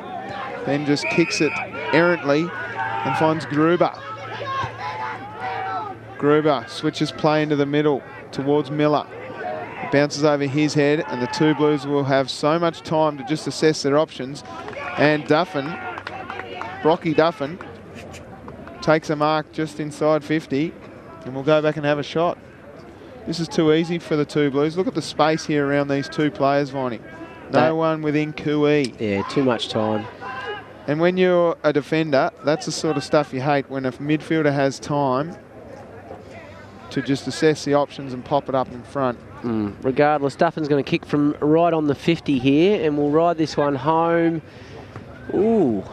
then just kicks it errantly and finds Gruber. Gruber switches play into the middle towards Miller. It bounces over his head, and the Two Blues will have so much time to just assess their options. And Duffin, Brocky Duffin, takes a mark just inside 50, and we'll go back and have a shot. This is too easy for the Two Blues. Look at the space here around these two players, Viney. No one within QE. Yeah, too much time. And when you're a defender, that's the sort of stuff you hate, when a midfielder has time to just assess the options and pop it up in front. Regardless, Duffin's going to kick from right on the 50 here, and we'll ride this one home. Ooh.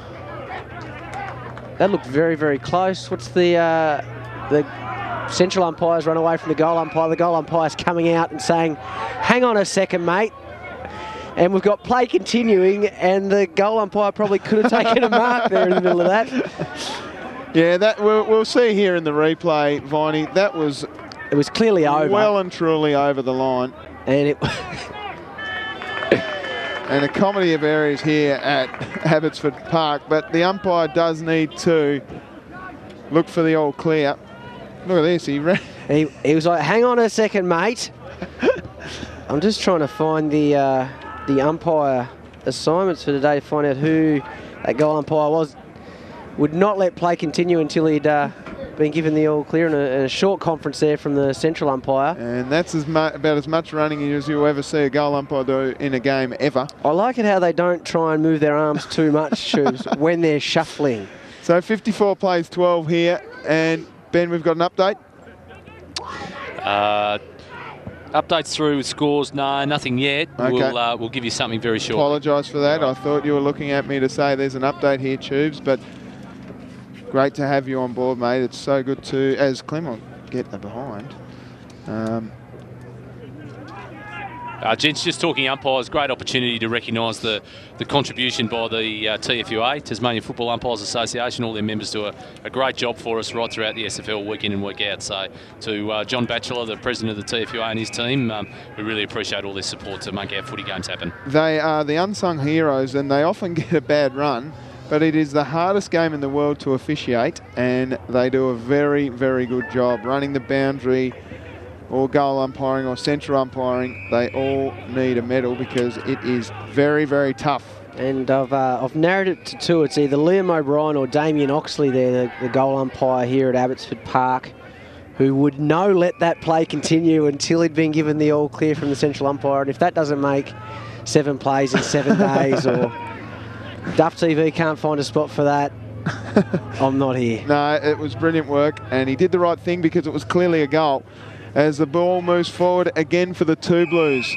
That looked very, very close. What's the central umpire's run away from the goal umpire. The goal umpire's coming out and saying, hang on a second, mate. And we've got play continuing, and the goal umpire probably could have taken a mark there in the middle of that. Yeah, that we'll see here in the replay, Viney. That was... It was clearly over. Well and truly over the line. And it... And a comedy of errors here at Abbotsford Park, but the umpire does need to look for the all clear. Look at this, he was like, hang on a second, mate. I'm just trying to find the umpire assignments for today to find out who that goal umpire was. Would not let play continue until he'd been given the all clear, in a short conference there from the central umpire. And that's about as much running as you'll ever see a goal umpire do in a game ever. I like it how they don't try and move their arms too much, Tubes, when they're shuffling. So 54 plays 12 here, and Ben, we've got an update. Updates through with scores? No, nothing yet. Okay. We'll give you something very short. Apologise for that. I thought you were looking at me to say there's an update here, Tubes, but great to have you on board, mate. It's so good to, as Claremont get the behind. Gents, just talking umpires, great opportunity to recognise the contribution by the TFUA, Tasmanian Football Umpires Association. All their members do a great job for us right throughout the SFL week in and week out. So to John Batchelor, the president of the TFUA, and his team, we really appreciate all their support to make our footy games happen. They are the unsung heroes, and they often get a bad run, but it is the hardest game in the world to officiate, and they do a very, very good job running the boundary, or goal umpiring, or central umpiring. They all need a medal because it is very, very tough. And I've narrowed it to two. It's either Liam O'Brien or Damien Oxley there, the goal umpire here at Abbotsford Park, who would let that play continue until he'd been given the all clear from the central umpire. And if that doesn't make 7 plays in 7 days, or Duff TV can't find a spot for that, I'm not here. No, it was brilliant work, and he did the right thing because it was clearly a goal. As the ball moves forward again for the Two Blues.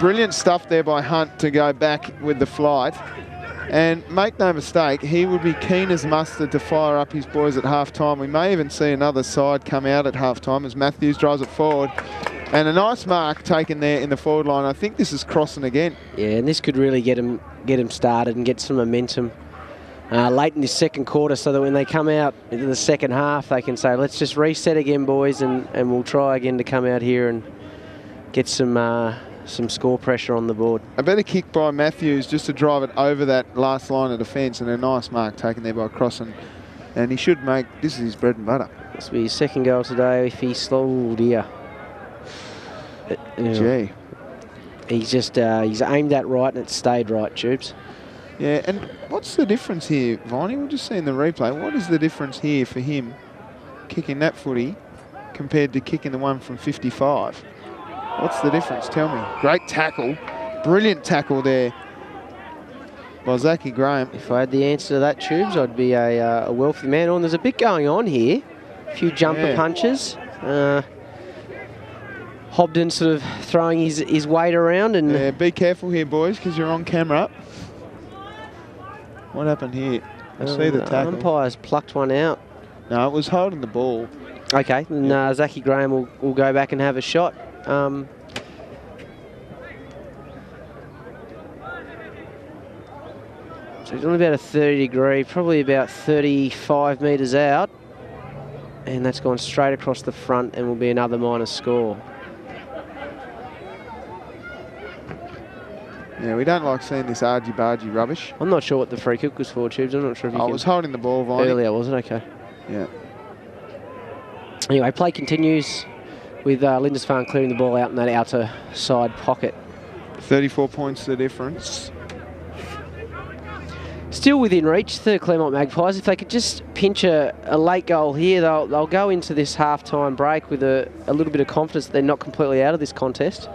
Brilliant stuff there by Hunt to go back with the flight. And make no mistake, he would be keen as mustard to fire up his boys at half-time. We may even see another side come out at half-time as Matthews drives it forward. And a nice mark taken there in the forward line. I think this is crossing again. Yeah, and this could really get him started and get some momentum late in this second quarter, so that when they come out into the second half, they can say, let's just reset again, boys, and we'll try again to come out here and get some score pressure on the board. A better kick by Matthews just to drive it over that last line of defence, and a nice mark taken there by Crossan. And he should this is his bread and butter. This will be his second goal today if he slowed here. Gee. He's aimed that right and it stayed right, Tubes. Yeah, and what's the difference here, Viney? We'll just see in the replay. What is the difference here for him kicking that footy compared to kicking the one from 55? What's the difference? Tell me. Great tackle. Brilliant tackle there by Zachy Graham. If I had the answer to that, Tubes, I'd be a wealthy man. Oh, and there's a bit going on here. A few jumper punches. Hobden sort of throwing his weight around. And yeah, be careful here, boys, because you're on camera. What happened here? I see the tackle. Umpire's plucked one out. No, it was holding the ball. Okay, then Zachy Graham will go back and have a shot. So he's on about a 30 degree, probably about 35 metres out. And that's gone straight across the front and will be another minus score. Yeah, we don't like seeing this argy-bargy rubbish. I'm not sure what the free kick was for, Tubes. I'm not sure if you I was holding the ball, Viney. Earlier, was it? Okay. Yeah. Anyway, play continues with Lindisfarne clearing the ball out in that outer side pocket. 34 points the difference. Still within reach, the Claremont Magpies. If they could just pinch a late goal here, they'll go into this half-time break with a little bit of confidence that they're not completely out of this contest.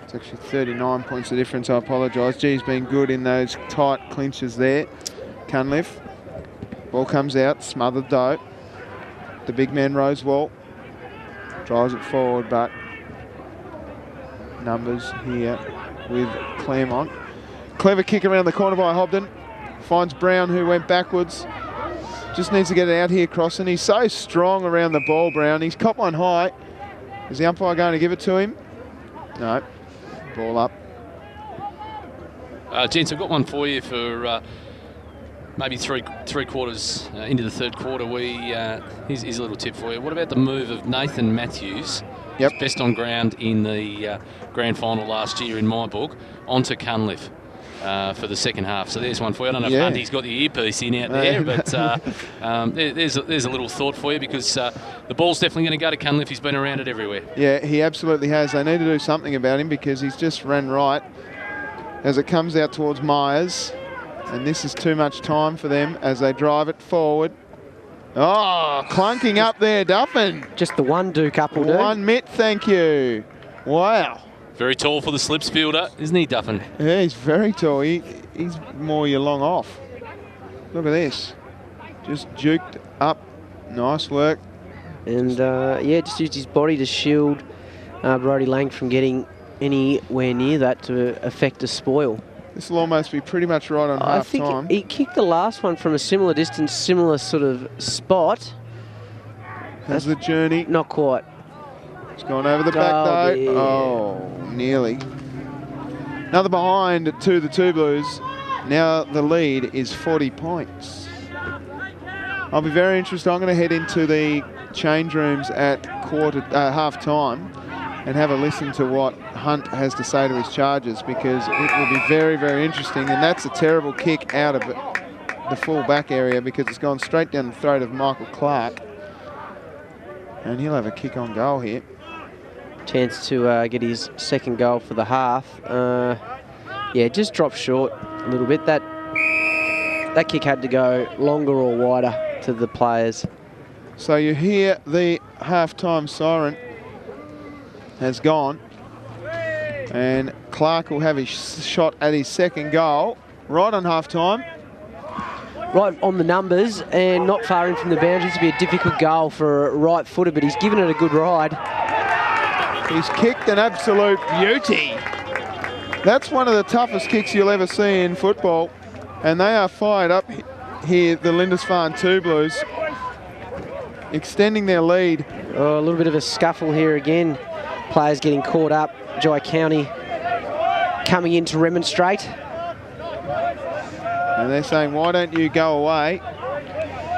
It's actually 39 points the difference. I apologise. G's been good in those tight clinches there. Cunliffe. Ball comes out, smothered though. The big man Rosewall drives it forward, but numbers here with Claremont. Clever kick around the corner by Hobden. Finds Brown, who went backwards. Just needs to get it out here crossing. He's so strong around the ball, Brown. He's caught one high. Is the umpire going to give it to him? No. Ball up. Gents, I've got one for you for maybe three quarters into the third quarter. Here's a little tip for you. What about the move of Nathan Matthews? Yep. Best on ground in the grand final last year in my book, onto Cunliffe for the second half. So there's one for you. I don't know if Andy's got the earpiece in out there, but there's a little thought for you, because the ball's definitely going to go to Cunliffe. He's been around it everywhere. Yeah, he absolutely has. They need to do something about him, because he's just ran right as it comes out towards Myers. And this is too much time for them as they drive it forward. Oh, clunking up there, Duffin. Just the one Duke up will do. One mitt, thank you. Wow. Very tall for the slips fielder, isn't he, Duffin? Yeah, he's very tall. He's more your long off. Look at this. Just juked up. Nice work. And, just used his body to shield Brodie Lang from getting anywhere near that to affect a spoil. This will almost be pretty much right on half time. I think he kicked the last one from a similar distance, similar sort of spot. Has the journey. Not quite. It's gone over the back though. Yeah. Oh, nearly. Another behind to the Two Blues. Now the lead is 40 points. I'll be very interested. I'm going to head into the change rooms at half time and have a listen to what Hunt has to say to his charges, because it will be very, very interesting. And that's a terrible kick out of the full back area, because it's gone straight down the throat of Michael Clark. And he'll have a kick on goal here. Chance to get his second goal for the half. Just dropped short a little bit. That kick had to go longer or wider to the players. So you hear the half-time siren has gone, and Clark will have his shot at his second goal right on half-time. Right on the numbers and not far in from the boundaries. To be a difficult goal for a right footer, but he's given it a good ride. He's kicked an absolute beauty. That's one of the toughest kicks you'll ever see in football, and they are fired up here, the Lindisfarne Two Blues, extending their lead. Oh, a little bit of a scuffle here again. Players getting caught up. Joy County coming in to remonstrate. And they're saying, why don't you go away?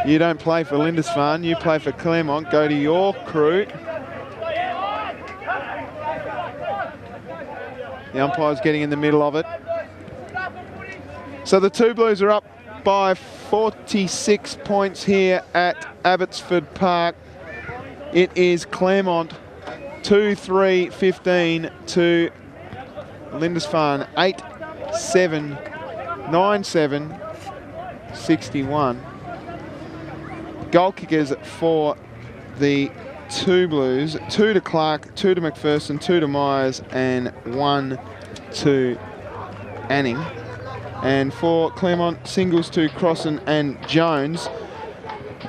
You don't play for Lindisfarne, you play for Claremont. Go to your crew. The umpire's getting in the middle of it. So the Two Blues are up by 46 points here at Abbotsford Park. It is Claremont 2-3-15 to Lindisfarne 8-7, 9-7, 61. Goal kickers for the 2 Blues, 2 to Clark, 2 to McPherson, 2 to Myers, and 1 to Anning. And for Claremont, singles to Crossan and Jones.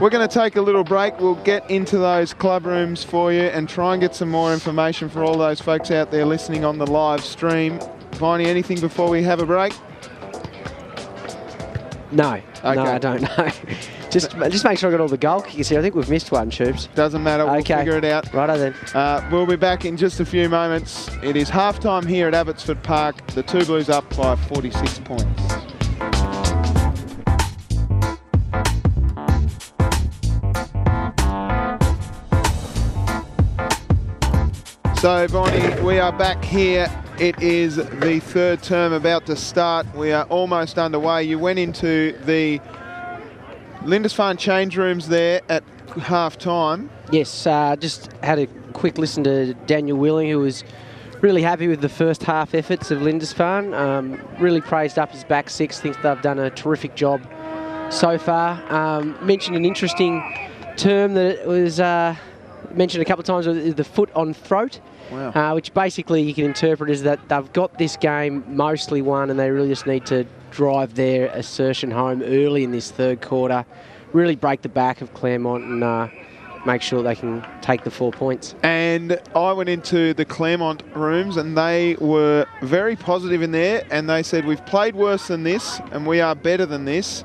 We're going to take a little break. We'll get into those club rooms for you and try and get some more information for all those folks out there listening on the live stream. Viney, anything before we have a break? No, Okay. no, I don't know. just make sure I got all the goal kickers here. I think we've missed one, Tubes. Doesn't matter. We'll Okay. figure it out. Righto then. We'll be back in just a few moments. It is halftime here at Abbotsford Park. The 2 Blues up by 46 points. So, Bonnie, we are back here. It is the third term about to start. We are almost underway. You went into the Lindisfarne change rooms there at half-time. Yes, just had a quick listen to Daniel Willing, who was really happy with the first half efforts of Lindisfarne. Really praised up his back six, thinks they've done a terrific job so far. Mentioned an interesting term that it was mentioned a couple of times, the foot on throat. Wow. Which basically you can interpret as that they've got this game mostly won and they really just need to drive their assertion home early in this third quarter, really break the back of Claremont and make sure they can take the 4 points. And I went into the Claremont rooms and they were very positive in there, and they said, we've played worse than this and we are better than this.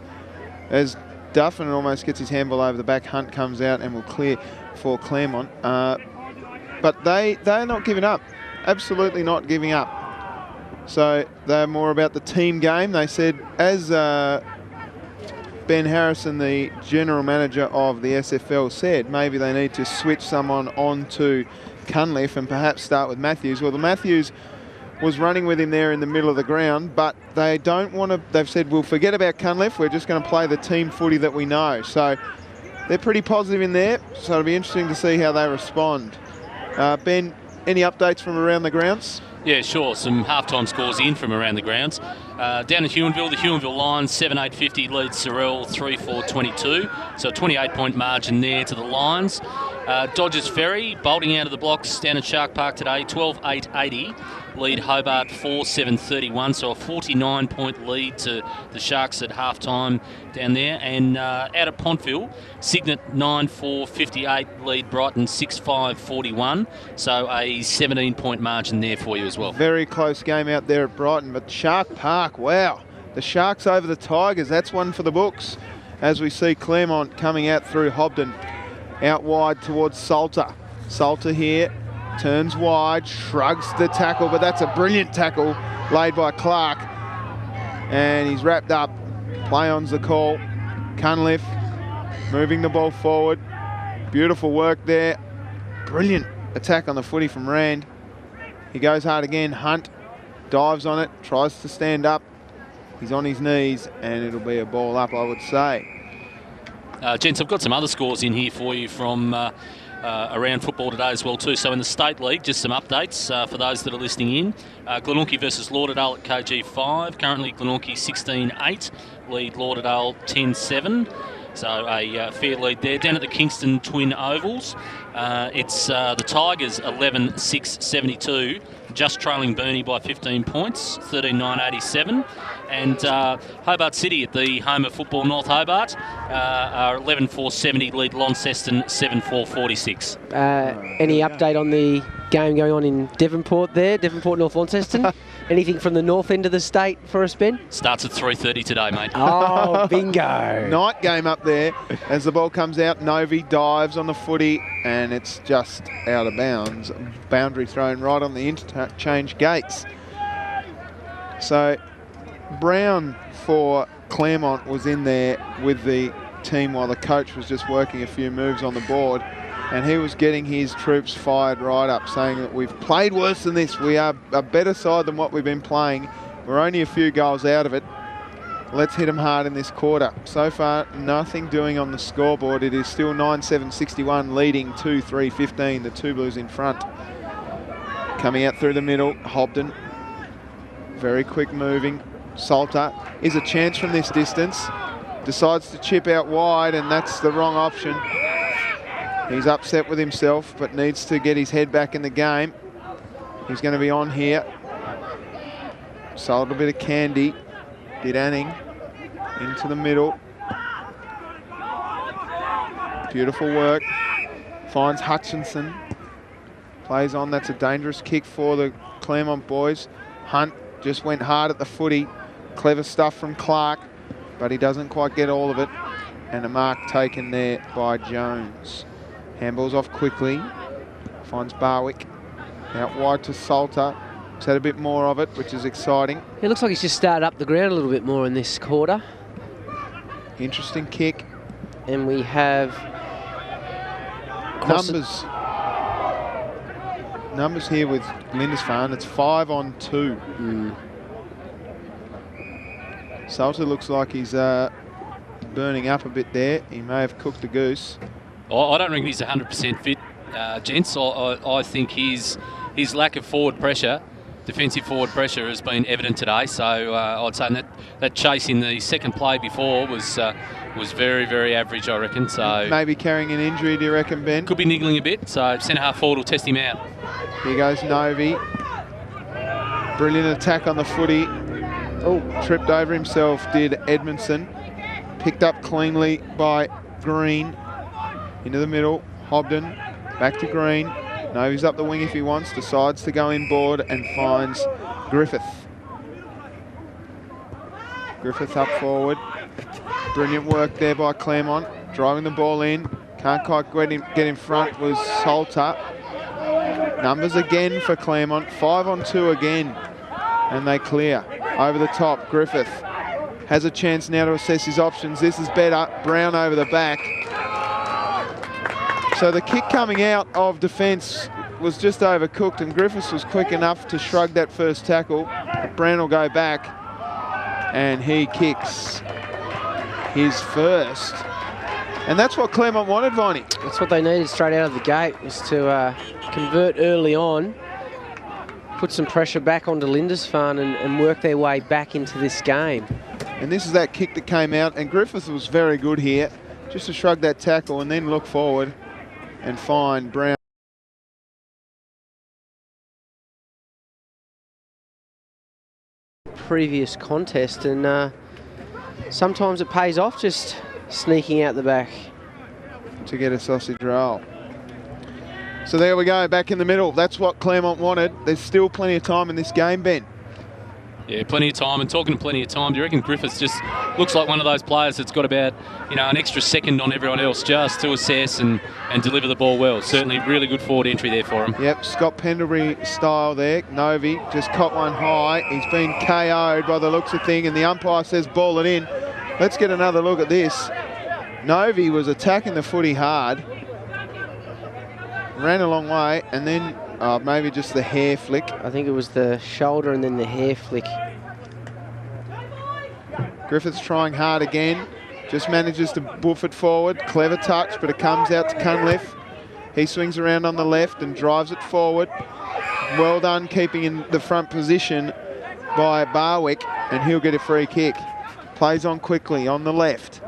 As Duff and almost gets his handball over the back, Hunt comes out and will clear for Claremont. But they're not giving up. Absolutely not giving up. So they're more about the team game. They said, as Ben Harrison, the general manager of the SFL, said, maybe they need to switch someone on to Cunliffe and perhaps start with Matthews. Well, the Matthews was running with him there in the middle of the ground, but they don't want to. They've said, we'll forget about Cunliffe. We're just going to play the team footy that we know. So they're pretty positive in there. So it'll be interesting to see how they respond. Ben, any updates from around the grounds? Yeah, sure. Some halftime scores in from around the grounds. Down in Huonville, the Huonville Lions 7-8-50 leads Sorrel 3-4-22. So a 28-point margin there to the Lions. Dodgers Ferry bolting out of the blocks down at Shark Park today, 12-8-80. Lead Hobart 4-7-31, so a 49-point lead to the Sharks at halftime down there. And out at Pontville, Cygnet 9-4-58 lead Brighton 6-5-41, so a 17-point margin there for you as well. Very close game out there at Brighton, but Shark Park, wow. The Sharks over the Tigers, that's one for the books. As we see Claremont coming out through Hobden, out wide towards Salter. Salter here. Turns wide, shrugs the tackle, but that's a brilliant tackle laid by Clark. And he's wrapped up. Play on's the call. Cunliffe moving the ball forward. Beautiful work there. Brilliant attack on the footy from Rand. He goes hard again. Hunt dives on it, tries to stand up. He's on his knees, and it'll be a ball up, I would say. Gents, I've got some other scores in here for you from around football today as well too. So in the State League, just some updates for those that are listening in. Glenorchy versus Lauderdale at KG5. Currently Glenorchy 16-8, lead Lauderdale 10-7. So a fair lead there. Down at the Kingston Twin Ovals, it's the Tigers 11-6-72, just trailing Burnie by 15 points, 13-9-87. And Hobart City at the home of football, North Hobart, are 11-4-70, lead Launceston 7-4-46. Any update on the game going on in Devonport there, Devonport North Launceston? Anything from the north end of the state for us, Ben? Starts at 3:30 today, mate. Oh, bingo. Night game up there. As the ball comes out, Novi dives on the footy, and it's just out of bounds. Boundary thrown right on the interchange gates. So Brown for Claremont was in there with the team while the coach was just working a few moves on the board, and he was getting his troops fired right up, saying that we've played worse than this. We are a better side than what we've been playing. We're only a few goals out of it. Let's hit them hard in this quarter. So far, nothing doing on the scoreboard. It is still 9-7-61, leading 2-3-15. The 2 Blues in front. Coming out through the middle, Hobden. Very quick moving. Salter is a chance from this distance. Decides to chip out wide, and that's the wrong option. He's upset with himself, but needs to get his head back in the game. He's going to be on here. Sold a bit of candy. Did Anning. Into the middle. Beautiful work. Finds Hutchinson. Plays on. That's a dangerous kick for the Claremont boys. Hunt just went hard at the footy. Clever stuff from Clark, but he doesn't quite get all of it. And a mark taken there by Jones. Handballs off quickly. Finds Barwick. Out wide to Salter. He's had a bit more of it, which is exciting. It looks like he's just started up the ground a little bit more in this quarter. Interesting kick. And we have numbers here with Lindisfarne. It's 5 on 2. Salter looks like he's burning up a bit there. He may have cooked a goose. I don't reckon he's 100% fit, gents. I think his lack of forward pressure, defensive forward pressure, has been evident today. So I'd say that chase in the second play before was very, very average, I reckon. So maybe carrying an injury, do you reckon, Ben? Could be niggling a bit. So centre half forward will test him out. Here goes Novi. Brilliant attack on the footy. Oh, tripped over himself, did Edmondson. Picked up cleanly by Green. Into the middle, Hobden. Back to Green. Novi's up the wing if he wants. Decides to go inboard and finds Griffith. Griffith up forward. Brilliant work there by Claremont. Driving the ball in. Can't quite get in front was Salter. Numbers again for Claremont. 5 on 2 again. And they clear. Over the top, Griffith has a chance now to assess his options. This is better. Brown over the back. So the kick coming out of defence was just overcooked, and Griffiths was quick enough to shrug that first tackle. Brown will go back, and he kicks his first. And that's what Claremont wanted, Viney. That's what they needed straight out of the gate, was to convert early on, put some pressure back onto Lindisfarne and work their way back into this game. And this is that kick that came out, and Griffith was very good here, just to shrug that tackle and then look forward and find Brown. Previous contest, and sometimes it pays off just sneaking out the back to get a sausage roll. So there we go, back in the middle. That's what Claremont wanted. There's still plenty of time in this game, Ben. Yeah, plenty of time. And talking to plenty of time, do you reckon Griffiths just looks like one of those players that's got about, an extra second on everyone else just to assess and deliver the ball well? Certainly really good forward entry there for him. Yep, Scott Pendlebury style there. Novi just caught one high. He's been KO'd by the looks of thing, and the umpire says ball it in. Let's get another look at this. Novi was attacking the footy hard. Ran a long way, and then maybe just the hair flick. I think it was the shoulder and then the hair flick. Griffiths trying hard again. Just manages to boof it forward. Clever touch, but it comes out to Cunliffe. He swings around on the left and drives it forward. Well done keeping in the front position by Barwick, and he'll get a free kick. Plays on quickly on the left.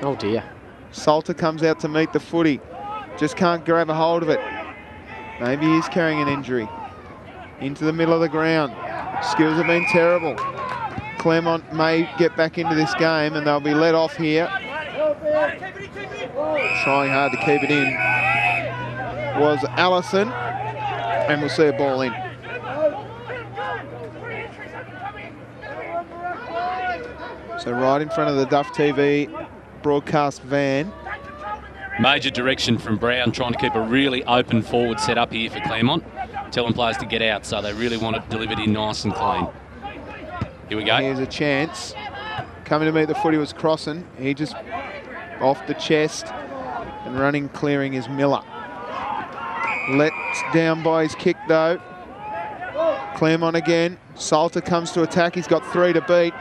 Oh dear. Salter comes out to meet the footy. Just can't grab a hold of it. Maybe he's carrying an injury. Into the middle of the ground. Skills have been terrible. Claremont may get back into this game, and they'll be let off here. Trying hard to keep it in was Allison, and we'll see a ball in. So right in front of the Duff TV broadcast van. Major direction from Brown, trying to keep a really open forward set up here for Claremont, telling players to get out, so they really want it delivered in nice and clean. Here we go. Here's a chance. Coming to meet the footy was Crossan. He just off the chest, and running clearing is Miller. Let down by his kick though. Claremont again. Salter comes to attack. He's got 3 to beat.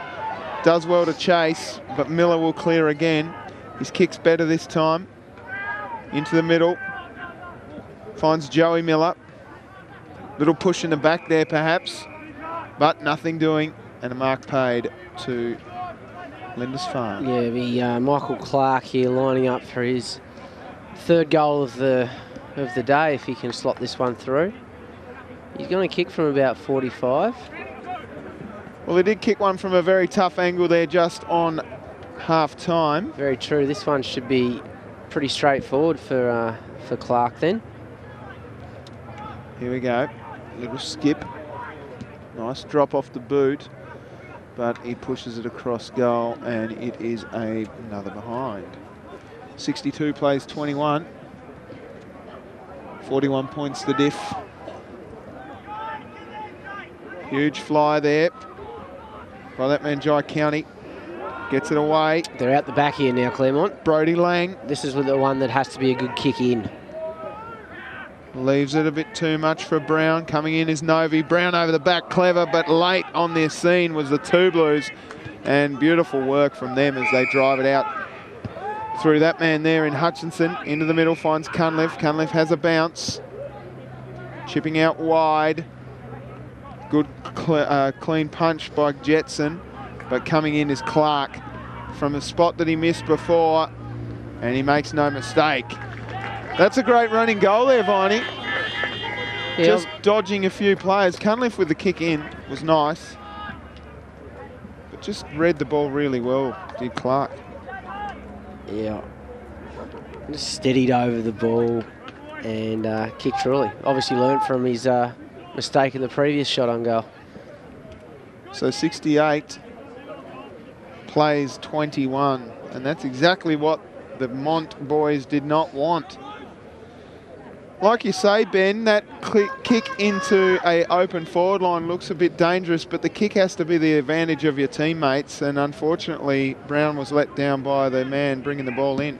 Does well to chase, but Miller will clear again. His kick's better this time. Into the middle. Finds Joey Miller. Little push in the back there perhaps, but nothing doing, and a mark paid to Lindisfarne. Yeah, Michael Clark here lining up for his third goal of the day if he can slot this one through. He's going to kick from about 45. Well, he did kick one from a very tough angle there just on half-time. Very true. This one should be pretty straightforward for Clark then. Here we go. Little skip. Nice drop off the boot. But he pushes it across goal, and it is another behind. 62 plays 21. 41 points the diff. Huge fly there by that man, Jai County. Gets it away. They're out the back here now, Claremont. Brody Lang. This is the one that has to be a good kick in. Leaves it a bit too much for Brown. Coming in is Novi. Brown over the back, clever, but late on this scene was the Two Blues. And beautiful work from them as they drive it out through that man there in Hutchinson. Into the middle finds Cunliffe. Cunliffe has a bounce. Chipping out wide. Good clean punch by Jetson. But coming in is Clark from a spot that he missed before. And he makes no mistake. That's a great running goal there, Viney. Yeah. Just dodging a few players. Cunliffe with the kick in was nice. But just read the ball really well, did Clark. Yeah. Just steadied over the ball and kicked early. Obviously learnt from his mistake in the previous shot on goal. So 68 plays 21. And that's exactly what the Mont boys did not want. Like you say, Ben, that kick into a open forward line looks a bit dangerous, but the kick has to be the advantage of your teammates, and unfortunately Brown was let down by the man bringing the ball in.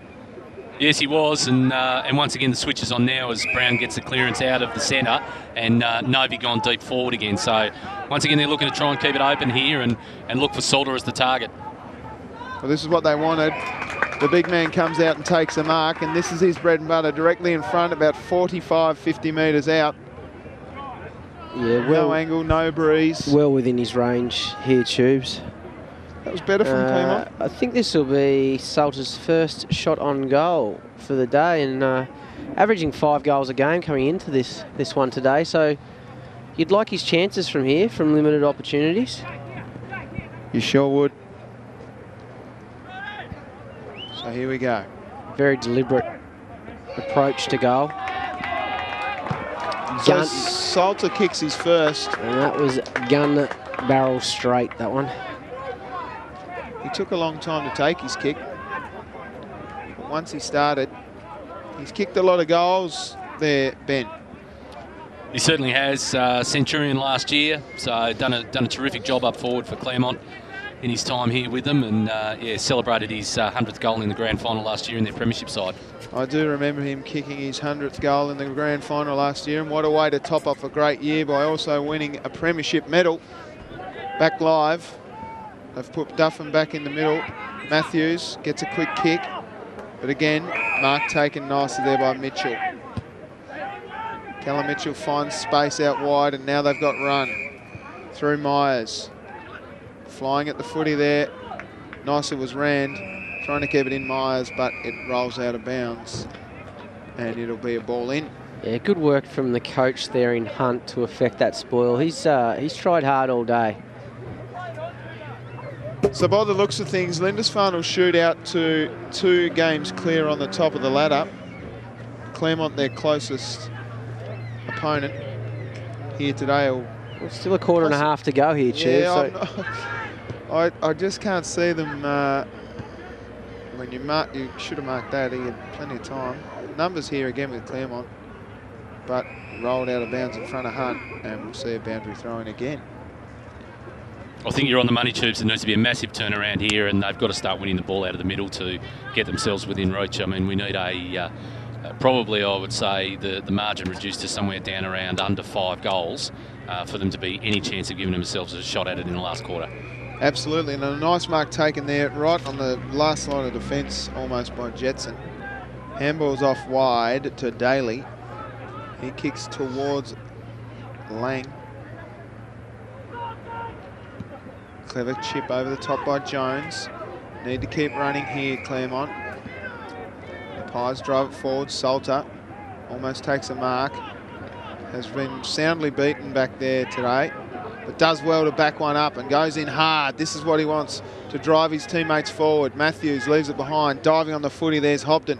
Yes, he was, and once again the switch is on now as Brown gets the clearance out of the centre, and Novi gone deep forward again. So once again they're looking to try and keep it open here and look for Salter as the target. Well, this is what they wanted. The big man comes out and takes a mark, and this is his bread and butter, directly in front, about 45, 50 metres out. Yeah, well, no angle, no breeze. Well within his range here, Tubes. That was better from Claremont. I think this will be Salter's first shot on goal for the day, and averaging 5 goals a game coming into this one today. So you'd like his chances from here, from limited opportunities. You sure would. So here we go. Very deliberate approach to goal. So Salter kicks his first. And that was gun barrel straight, that one. He took a long time to take his kick. But once he started, he's kicked a lot of goals there, Ben. He certainly has. Centurion last year, so done a terrific job up forward for Claremont in his time here with them, and yeah, celebrated his 100th goal in the grand final last year in their premiership side. I do remember him kicking his 100th goal in the grand final last year, and what a way to top off a great year by also winning a premiership medal. Back live, they've put Duff back in the middle. Matthews gets a quick kick, but again, mark taken nicely there by Mitchell. Callum Mitchell finds space out wide, and now they've got run through Myers. Flying at the footy there. Nicely was Rand, trying to keep it in Myers, but it rolls out of bounds, and it'll be a ball in. Yeah, good work from the coach there in Hunt to affect that spoil. He's tried hard all day. So by the looks of things, Lindisfarne will shoot out to 2 games clear on the top of the ladder. Claremont, their closest opponent here today. Well, still a quarter and a half to go here, Chief. Yeah, so I just can't see them. When you should have marked that. He had plenty of time. Numbers here again with Claremont, but rolled out of bounds in front of Hunt, and we'll see a boundary throw-in again. I think you're on the money, Tubes. There needs to be a massive turnaround here, and they've got to start winning the ball out of the middle to get themselves within reach. I mean, we need probably, I would say, the margin reduced to somewhere down around under 5 goals for them to be any chance of giving themselves a shot at it in the last quarter. Absolutely, and a nice mark taken there, right on the last line of defence, almost by Jetson. Handball's off wide to Daly. He kicks towards Lang. Clever chip over the top by Jones. Need to keep running here, Claremont. Pies drive it forward. Salter almost takes a mark. Has been soundly beaten back there today, but does well to back one up and goes in hard. This is what he wants, to drive his teammates forward. Matthews leaves it behind, diving on the footy. There's Hobden.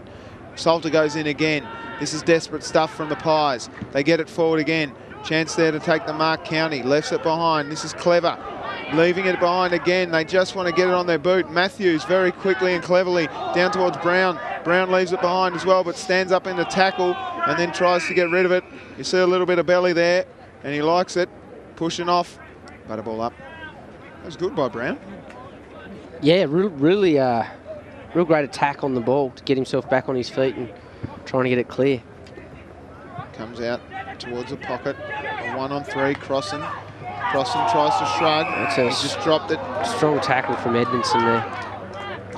Salter goes in again. This is desperate stuff from the Pies. They get it forward again. Chance there to take the mark. County lefts it behind. This is clever. Leaving it behind again. They just want to get it on their boot. Matthews very quickly and cleverly down towards Brown. Brown leaves it behind as well, but stands up in the tackle and then tries to get rid of it. You see a little bit of belly there, and he likes it. Pushing off, but a ball up. That was good by Brown. Yeah, really real great attack on the ball to get himself back on his feet and trying to get it clear. Comes out towards the pocket. A 1-on-3, Crossan. Crossan tries to shrug. He just dropped it. Strong tackle from Edmondson there.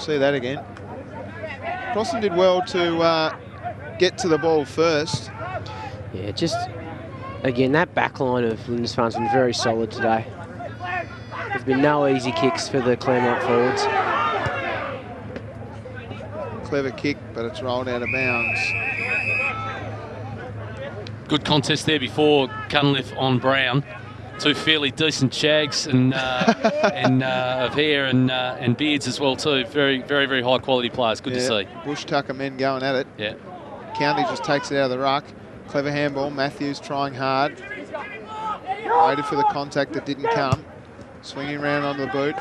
See that again. Crossan did well to get to the ball first. Yeah, just, again, that back line of Lindisfarne's been very solid today. There's been no easy kicks for the Claremont forwards. Clever kick, but it's rolled out of bounds. Good contest there before Cunliffe on Brown. Two fairly decent shags and of hair and beards as well too. Very high quality players. Good to see. Bush Tucker men going at it. Yeah. County just takes it out of the ruck. Clever handball. Matthews trying hard. Waited for the contact that didn't come. Swinging around on the boot.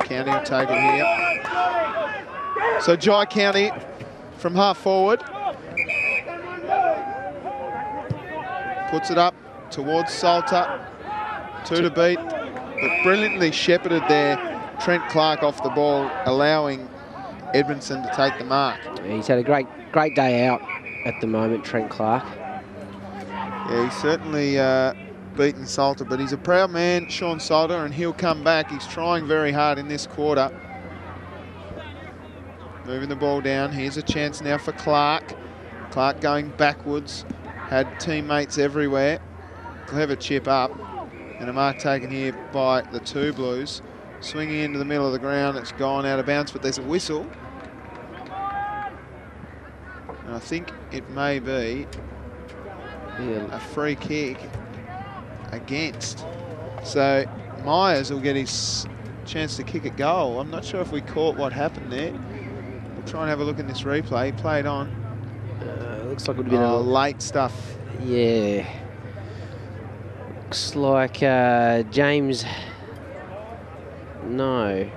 County will take it here. So Jai County from half forward. Puts it up towards Salter. 2 to beat, but brilliantly shepherded there. Trent Clark off the ball, allowing Edmondson to take the mark. Yeah, he's had a great day out at the moment, Trent Clark. Yeah, he's certainly beaten Salter, but he's a proud man, Sean Salter, and he'll come back. He's trying very hard in this quarter. Moving the ball down. Here's a chance now for Clark. Clark going backwards. Had teammates everywhere. Clever chip up. And a mark taken here by the two Blues. Swinging into the middle of the ground. It's gone out of bounds, but there's a whistle. And I think it may be a free kick against. So Myers will get his chance to kick a goal. I'm not sure if we caught what happened there. We'll try and have a look in this replay. He played on. Looks like it would have been a late stuff. Yeah. Looks like James. No.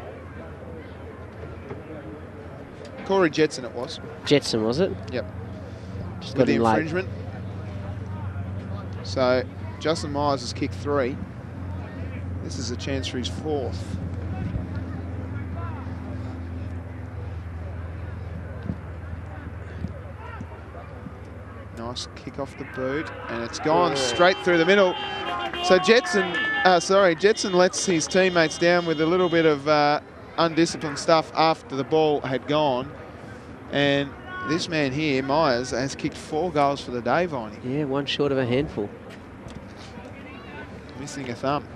Corey Jetson it was. Jetson, was it? Yep. Just with got the him late. infringement. So Justin Myers has kicked 3. This is a chance for his 4th. Nice kick off the boot, and it's gone straight through the middle. So Jetson lets his teammates down with a little bit of undisciplined stuff after the ball had gone. And this man here, Myers, has kicked 4 goals for the day, Viney. Yeah, one short of a handful. Missing a thumb.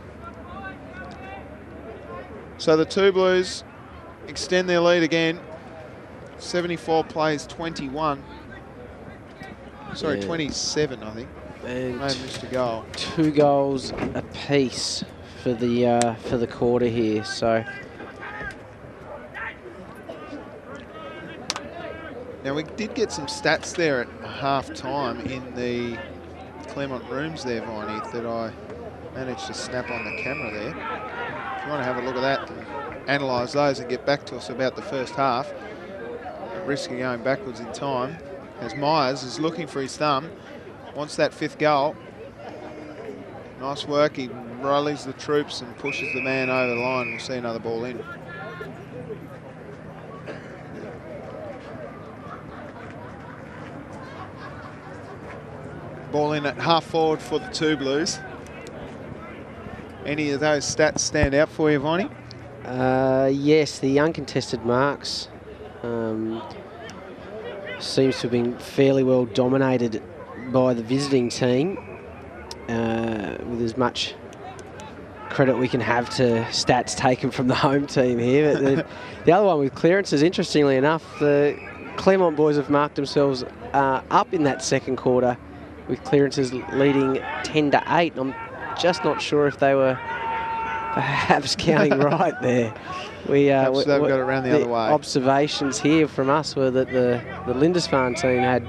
So the two Blues extend their lead again. 74 plays 21. Sorry, 27, I think. And may have missed a goal. 2 goals apiece for the quarter here. So now we did get some stats there at half time in the Claremont rooms there, Viney, that I managed to snap on the camera there. If you want to have a look at that and analyse those and get back to us about the first half, at risk of going backwards in time, as Myers is looking for his thumb, wants that 5th goal. Nice work, he rallies the troops and pushes the man over the line. We'll see another ball in. Ball in at half forward for the two Blues. Any of those stats stand out for you, Viney? Yes, the uncontested marks seems to have been fairly well dominated by the visiting team, with as much credit we can have to stats taken from the home team here. But the other one with clearances, interestingly enough, the Claremont boys have marked themselves up in that second quarter with clearances leading 10-8. I'm just not sure if they were perhaps counting right there. Perhaps they've got it around the other way. Observations here from us were that the Lindisfarne team had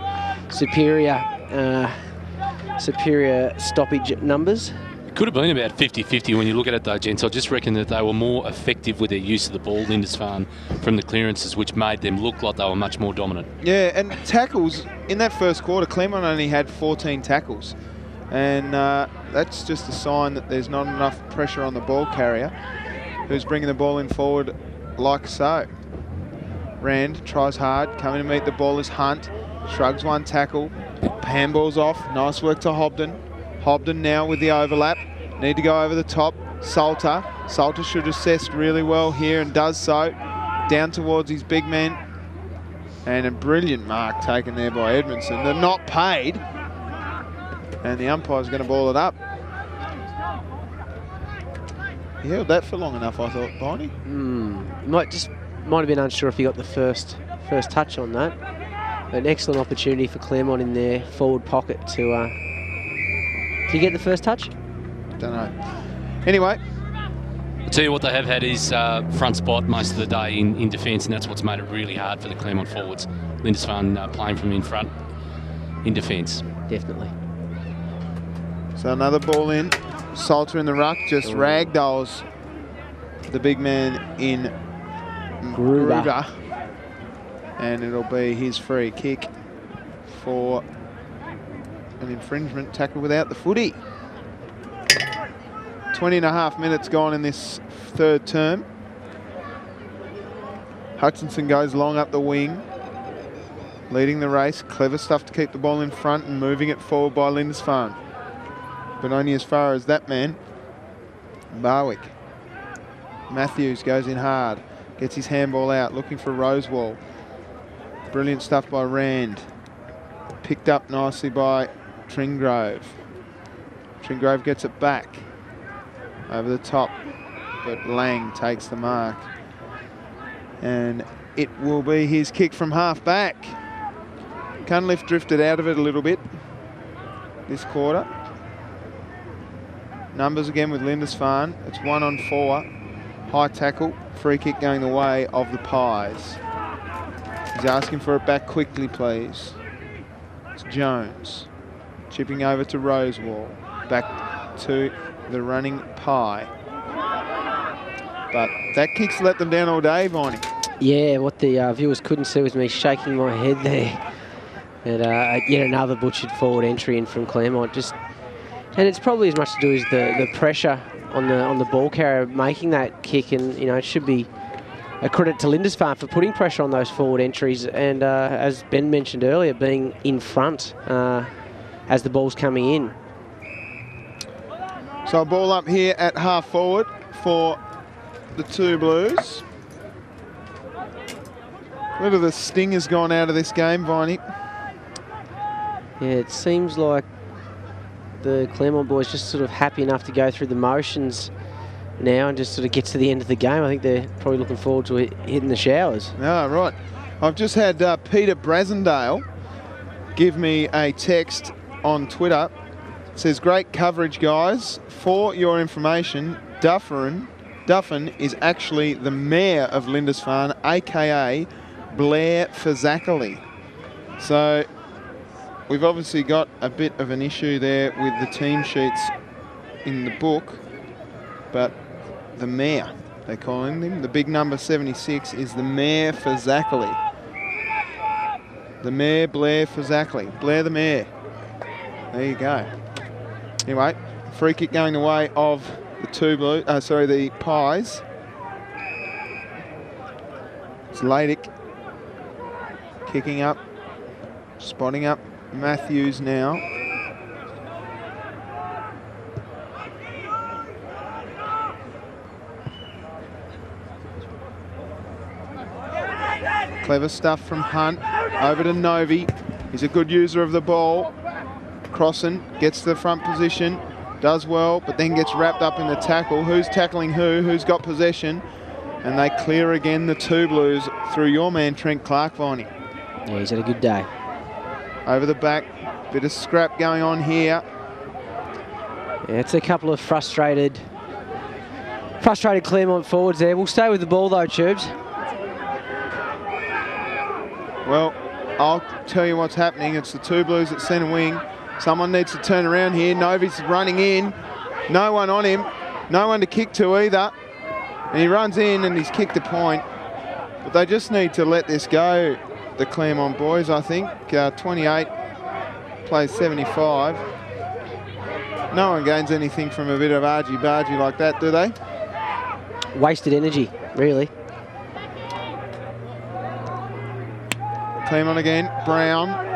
superior stoppage numbers. It could have been about 50-50 when you look at it though, gents. I just reckon that they were more effective with their use of the ball, Lindisfarne, from the clearances, which made them look like they were much more dominant. Yeah, and tackles, in that first quarter, Claremont only had 14 tackles. And that's just a sign that there's not enough pressure on the ball carrier, who's bringing the ball in forward like so. Rand tries hard, coming to meet the ball is Hunt, shrugs one tackle, handballs off, nice work to Hobden. Hobden now with the overlap, need to go over the top. Salter should assess really well here and does so. Down towards his big man. And a brilliant mark taken there by Edmondson. They're not paid. And the umpire's going to ball it up. He held that for long enough, I thought, Barney. Might have been unsure if he got the first touch on that. An excellent opportunity for Claremont in their forward pocket to... Did you get the first touch? Don't know. Anyway. I'll tell you what they have had is front spot most of the day in defence, and that's what's made it really hard for the Claremont forwards. Lindisfarne playing from in front in defence. Definitely. So another ball in. Salter in the ruck, just ragdolls the big man in Gruber. And it'll be his free kick for an infringement tackle without the footy. 20.5 minutes gone in this third term. Hutchinson goes long up the wing, leading the race. Clever stuff to keep the ball in front and moving it forward by Lindisfarne. But only as far as that man, Barwick. Matthews goes in hard, gets his handball out, looking for Rosewall. Brilliant stuff by Rand. Picked up nicely by Tringrove. Tringrove gets it back over the top, but Lang takes the mark. And it will be his kick from half back. Cunliffe drifted out of it a little bit this quarter. Numbers again with Lindisfarne. It's 1-on-4. High tackle. Free kick going the way of the Pies. He's asking for it back quickly, please. It's Jones. Chipping over to Rosewall. Back to the running Pie. But that kick's let them down all day, Viney. Yeah, what the viewers couldn't see was me shaking my head there. And yet another butchered forward entry in from Claremont. And it's probably as much to do as the pressure on the ball carrier making that kick, and it should be a credit to Lindisfarne for putting pressure on those forward entries, and as Ben mentioned earlier, being in front as the ball's coming in. So a ball up here at half forward for the two Blues. A bit of the sting has gone out of this game, Viney. Yeah, it seems like the Claremont boys just sort of happy enough to go through the motions now and just sort of get to the end of the game. I think they're probably looking forward to hitting the showers. Ah, right. I've just had Peter Brasendale give me a text on Twitter. It says, great coverage, guys. For your information, Duffin is actually the mayor of Lindisfarne, a.k.a. Blair Fazackerley. So we've obviously got a bit of an issue there with the team sheets in the book, but the mayor, they're calling him, the big number 76, is the mayor Fazackerley. The mayor, Blair Fazackerley. Blair the mayor. There you go. Anyway, free kick going the way of the Pies. It's Ladick kicking up, spotting up Matthews now. Clever stuff from Hunt. Over to Novi. He's a good user of the ball. Crossing, gets to the front position. Does well, but then gets wrapped up in the tackle. Who's tackling who? Who's got possession? And they clear again the two Blues through your man, Trent Clark, Viney. Yeah, he's had a good day. Over the back, bit of scrap going on here. Yeah, it's a couple of frustrated Claremont forwards there. We'll stay with the ball though, Tubes. Well, I'll tell you what's happening. It's the two Blues at centre wing. Someone needs to turn around here. Novi's running in. No one on him. No one to kick to either. And he runs in and he's kicked a point. But they just need to let this go, the Claremont boys, I think. 28 plays 75. No one gains anything from a bit of argy-bargy like that, do they? Wasted energy, really. Claremont again, Brown.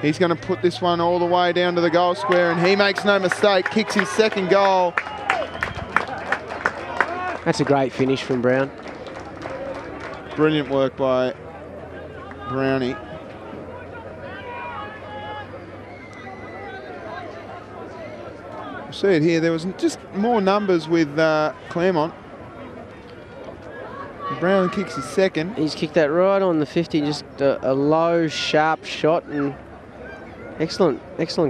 He's going to put this one all the way down to the goal square, and he makes no mistake, kicks his second goal. That's a great finish from Brown. Brilliant work by Brownie. See it here, there was just more numbers with Claremont. Brown kicks his second. He's kicked that right on the 50, just a low, sharp shot, and excellent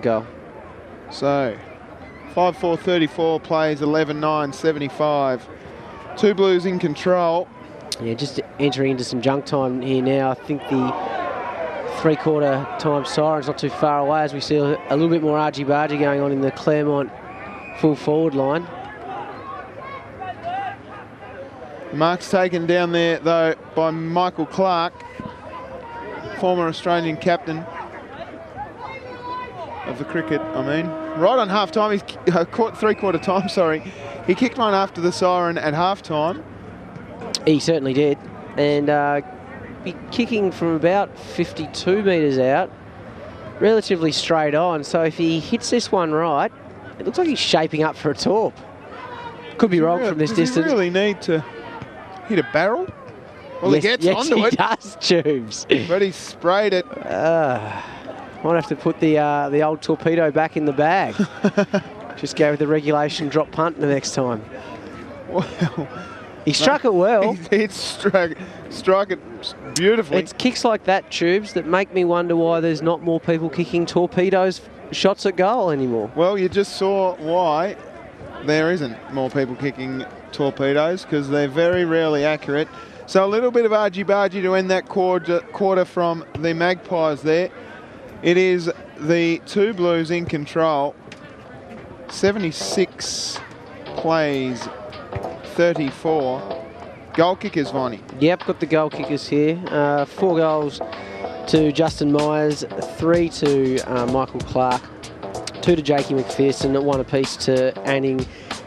goal. So, 5-4-34 plays 11-9-75. Two Blues in control. Yeah, just entering into some junk time here now. I think the three-quarter time siren's not too far away as we see a little bit more argy-bargy going on in the Claremont full forward line. Mark's taken down there, though, by Michael Clark, former Australian captain of the cricket, I mean. Right on half-time, he's caught three-quarter time, sorry. He kicked one after the siren at half-time. He certainly did. And be kicking from about 52 metres out, relatively straight on. So if he hits this one right, it looks like he's shaping up for a torp. Could be wrong from this distance. Does he really need to hit a barrel? Well, yes, he gets yes, onto he it. does, Tubes. But he sprayed it. Might have to put the old torpedo back in the bag. Just go with the regulation drop punt the next time. Well, he struck it well. He struck it beautifully. It's kicks like that, Tubes, that make me wonder why there's not more people kicking torpedoes shots at goal anymore. Well, you just saw why there isn't more people kicking torpedoes, because they're very rarely accurate. So a little bit of argy-bargy to end that quarter from the Magpies there. It is the two Blues in control. 76 plays 34. Goal kickers, Vonnie. Yep, got the goal kickers here. 4 goals to Justin Myers, 3 to Michael Clark, 2 to Jakey McPherson, 1 apiece to Anning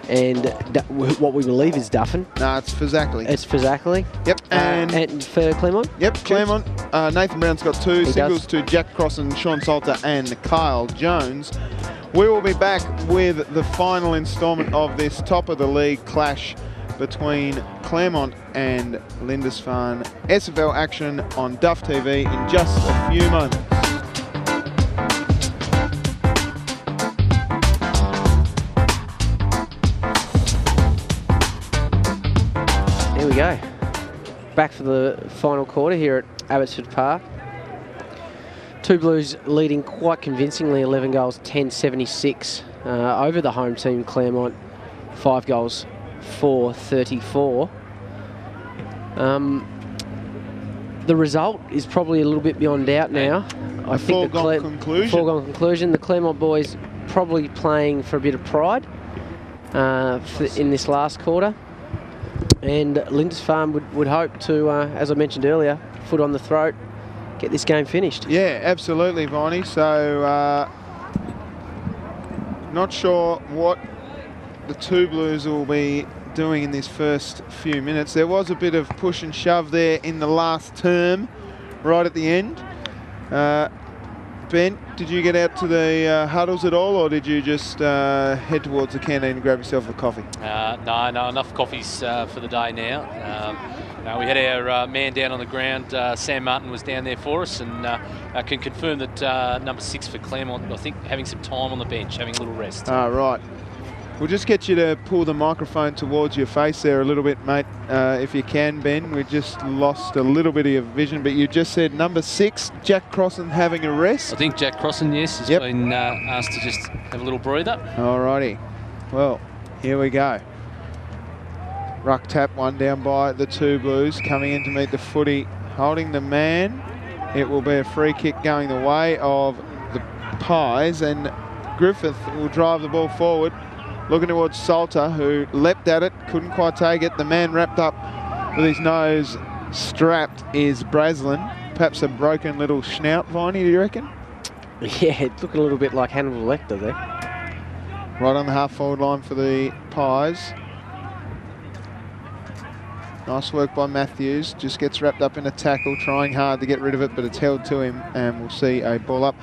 and what we believe is Duffin. No, it's Fazakli. It's Fazakli. Yep, and for Claremont? Yep, Claremont. Nathan Brown's got 2 He singles does. to Jack Crossan, Sean Salter and Kyle Jones. We will be back with the final instalment of this top-of-the-league clash between Claremont and Lindisfarne. SFL action on Duff TV in just a few moments. There we go. Back for the final quarter here at Abbotsford Park. Two Blues leading quite convincingly, 11 goals, 10-76 over the home team Claremont, 5 goals, 4-34. The result is probably a little bit beyond doubt now. I think foregone conclusion. Foregone conclusion. The Claremont boys probably playing for a bit of pride in this last quarter. And Lindisfarne would hope to, as I mentioned earlier, foot on the throat, get this game finished. Yeah, absolutely, Vonnie. So, not sure what the two Blues will be doing in this first few minutes. There was a bit of push and shove there in the last term, right at the end. Ben, did you get out to the huddles at all, or did you just head towards the canteen and grab yourself a coffee? No, enough coffees for the day now. We had our man down on the ground. Sam Martin was down there for us, and I can confirm that number 6 for Claremont, I think, having some time on the bench, having a little rest. Right. We'll just get you to pull the microphone towards your face there a little bit, mate, if you can, Ben. We just lost a little bit of your vision, but you just said number 6, Jack Crossan having a rest. I think Jack Crossan, yes, has been asked to just have a little breather. Alrighty. Well, here we go. Ruck tap, one down by the two Blues, coming in to meet the footy, holding the man. It will be a free kick going the way of the Pies, and Griffith will drive the ball forward, looking towards Salter, who leapt at it, couldn't quite take it. The man wrapped up with his nose strapped is Braslin. Perhaps a broken little snout, Viney, do you reckon? Yeah, it looked a little bit like Hannibal Lecter there. Right on the half-forward line for the Pies. Nice work by Matthews. Just gets wrapped up in a tackle, trying hard to get rid of it, but it's held to him, and we'll see a ball up.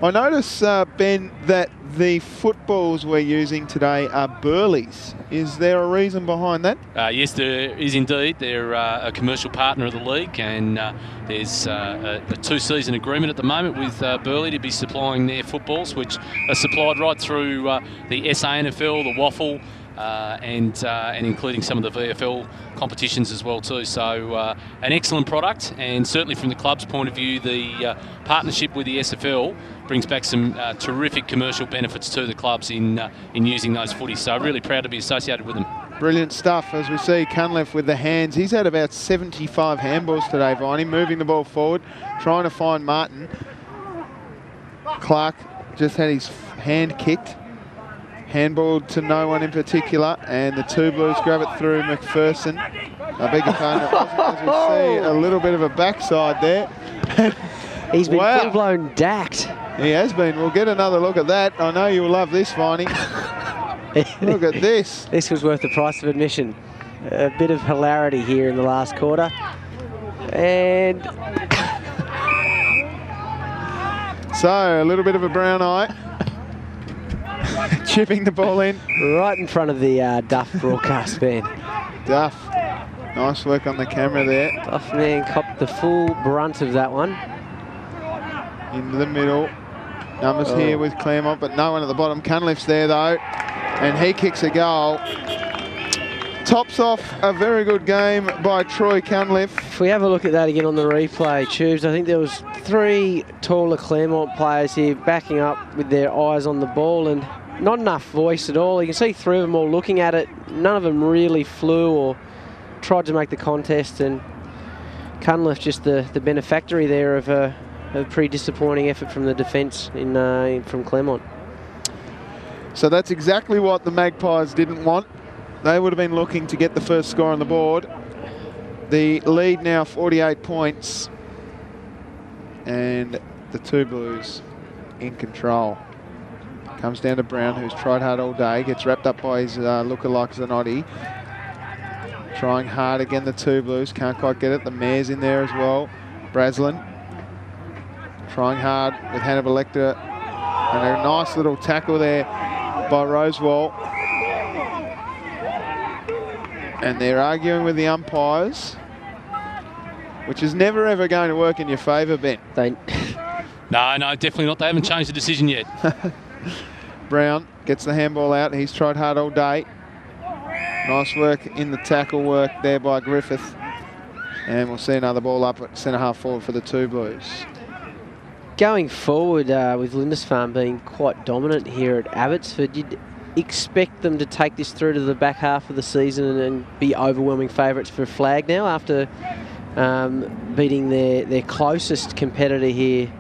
I notice, Ben, that the footballs we're using today are Burleys. Is there a reason behind that? Yes, there is indeed. They're a commercial partner of the league, and there's a 2-season agreement at the moment with Burley to be supplying their footballs, which are supplied right through the SANFL, the Waffle, and including some of the VFL competitions as well too. So an excellent product, and certainly from the club's point of view, the partnership with the SFL brings back some terrific commercial benefits to the clubs in using those footies. So really proud to be associated with them. Brilliant stuff. As we see Cunliffe with the hands. He's had about 75 handballs today, Viney, moving the ball forward, trying to find Martin. Clark just had his hand kicked. Handballed to no one in particular, and the two Blues grab it through McPherson. I beg your pardon, as we see a little bit of a backside there. He's been full-blown dacked. He has been. We'll get another look at that. I know you'll love this, Viney. Look at this. This was worth the price of admission. A bit of hilarity here in the last quarter. And so, a little bit of a brown eye. Chipping the ball in. Right in front of the Duff broadcast van. Duff. Nice work on the camera there. Duff man copped the full brunt of that one. Into the middle. Numbers here with Claremont, but no one at the bottom. Cunliffe's there though, and he kicks a goal. Tops off a very good game by Troy Cunliffe. If we have a look at that again on the replay, Tubes, I think there was 3 taller Claremont players here backing up with their eyes on the ball, and not enough voice at all. You can see 3 of them all looking at it. None of them really flew or tried to make the contest, and Cunliffe just the benefactory there of a pretty disappointing effort from the defence from Claremont. So that's exactly what the Magpies didn't want. They would have been looking to get the first score on the board. The lead now 48 points, and the two Blues in control. Comes down to Brown, who's tried hard all day, gets wrapped up by his lookalike Zanotti. Trying hard again, the two Blues, can't quite get it. The Mayor's in there as well. Braslin trying hard with Hannibal Lecter, and a nice little tackle there by Rosewall. And they're arguing with the umpires, which is never ever going to work in your favour, Ben. No, definitely not. They haven't changed the decision yet. Brown gets the handball out. He's tried hard all day. Nice work in the tackle work there by Griffith. And we'll see another ball up at centre half forward for the two Blues. Going forward with Lindisfarne being quite dominant here at Abbotsford, you'd expect them to take this through to the back half of the season and be overwhelming favourites for a flag now after beating their closest competitor here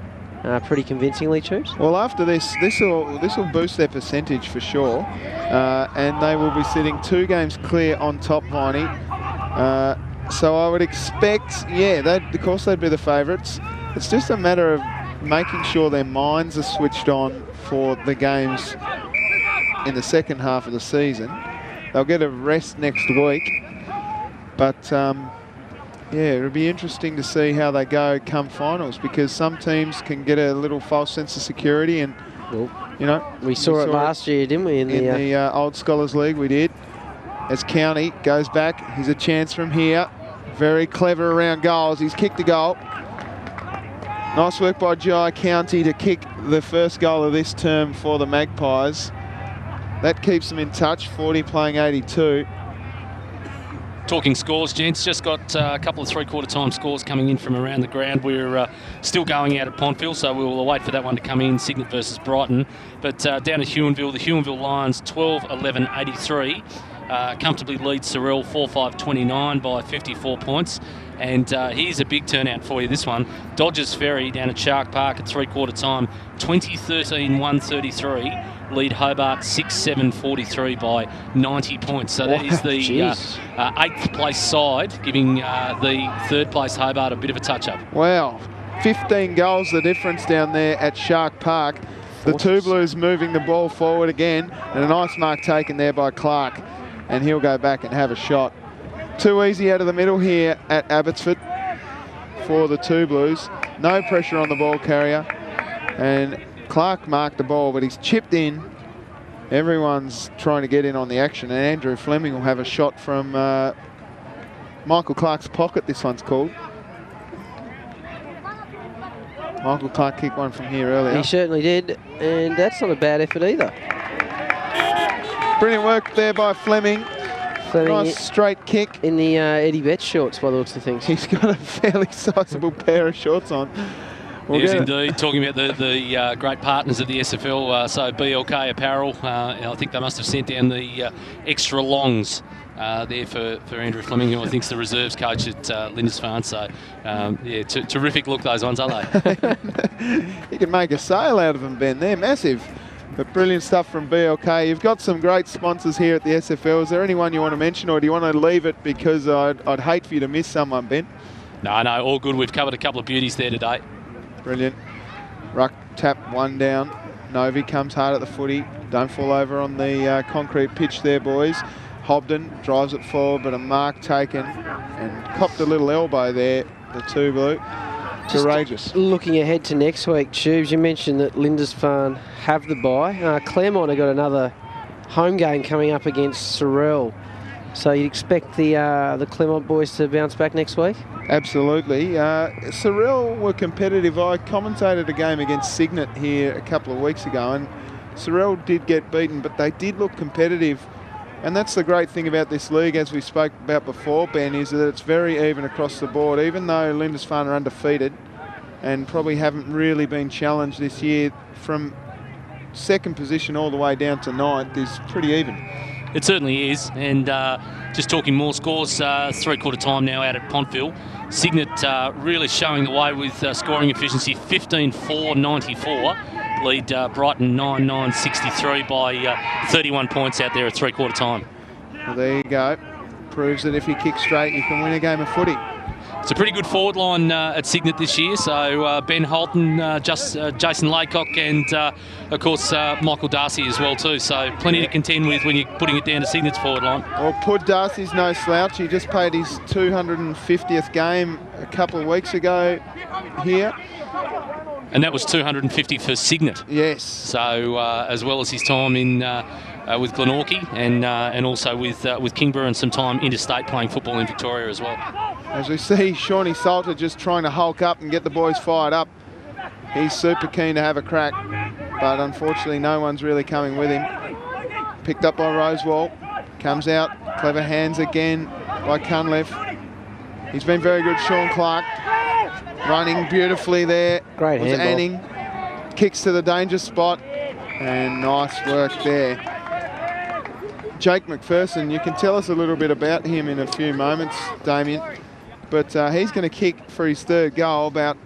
pretty convincingly, Tubes? Well, after this will boost their percentage for sure, and they will be sitting 2 games clear on top, Viney. So I would expect, of course they'd be the favourites. It's just a matter of making sure their minds are switched on for the games in the second half of the season. They'll get a rest next week, but it'll be interesting to see how they go come finals, because some teams can get a little false sense of security, and we saw it last year, didn't we? In the Old Scholars League, we did. As County goes back, here's a chance from here. Very clever around goals. He's kicked a goal. Nice work by Jai County to kick the first goal of this term for the Magpies. That keeps them in touch, 40 playing 82. Talking scores, gents, just got a couple of three-quarter time scores coming in from around the ground. We're still going out at Pontville, so we'll wait for that one to come in, Cygnet versus Brighton. But down at Huonville, the Huonville Lions 12-11-83. Comfortably lead Sorrel 4-5-29 by 54 points. And here's a big turnout for you, this one. Dodgers Ferry down at Shark Park at three-quarter time, 20-13-133. Lead Hobart 6-7-43 by 90 points. So that is the 8th place side, giving the 3rd place Hobart a bit of a touch-up. Wow, 15 goals the difference down there at Shark Park. The Two Blues moving the ball forward again, and a nice mark taken there by Clark. And he'll go back and have a shot. Too easy out of the middle here at Abbotsford for the Two Blues. No pressure on the ball carrier. And Clark marked the ball, but he's chipped in. Everyone's trying to get in on the action, and Andrew Fleming will have a shot from Michael Clark's pocket, this one's called. Michael Clark kicked one from here earlier. He certainly did, and that's not a bad effort either. Brilliant work there by Fleming. Nice straight kick. In the Eddie Betts shorts, by the looks of things. He's got a fairly sizable pair of shorts on. Yes, indeed. Talking about the great partners of the SFL, so BLK Apparel, I think they must have sent down the extra longs there for Andrew Fleming, who I think is the reserves coach at Lindisfarne. So, yeah, terrific look, those ones, aren't they? You can make a sale out of them, Ben. They're massive. But brilliant stuff from BLK. You've got some great sponsors here at the SFL. Is there anyone you want to mention, or do you want to leave it because I'd hate for you to miss someone, Ben? No, all good. We've covered a couple of beauties there today. Brilliant. Ruck tap one down. Novi comes hard at the footy. Don't fall over on the concrete pitch there, boys. Hobden drives it forward, but a mark taken and copped a little elbow there, the Two Blue. Courageous. Just looking ahead to next week, Tubes, you mentioned that Lindisfarne have the bye. Claremont have got another home game coming up against Sorrel. So you'd expect the Claremont boys to bounce back next week? Absolutely. Sorrel were competitive. I commentated a game against Cygnet here a couple of weeks ago, and Sorrel did get beaten, but they did look competitive. And that's the great thing about this league, as we spoke about before, Ben, is that it's very even across the board. Even though Lindisfarne are undefeated and probably haven't really been challenged this year, from second position all the way down to ninth is pretty even. It certainly is. And just talking more scores, three-quarter time now out at Pontville. Cygnet really showing the way with scoring efficiency, 15-4-94. Lead Brighton 9-9-63 by 31 points out there at three-quarter time. Well, there you go. Proves that if you kick straight, you can win a game of footy. It's a pretty good forward line at Cygnet this year. So Ben Holton, Jason Laycock, and of course Michael Darcy as well too. So plenty to contend with when you're putting it down to Cygnet's forward line. Well, Pud Darcy's no slouch. He just played his 250th game a couple of weeks ago here. And that was 250 for Cygnet. Yes. So as well as his time in with Glenorchy and also with Kingborough, and some time interstate playing football in Victoria as well. As we see Shawnee Salter just trying to hulk up and get the boys fired up. He's super keen to have a crack, but unfortunately no one's really coming with him. Picked up by Rosewall. Comes out. Clever hands again by Cunliffe. He's been very good, Sean Clark. Running beautifully there. Great handball. Anning. Kicks to the danger spot. And nice work there. Jake McPherson, you can tell us a little bit about him in a few moments, Damien. But he's going to kick for his third goal about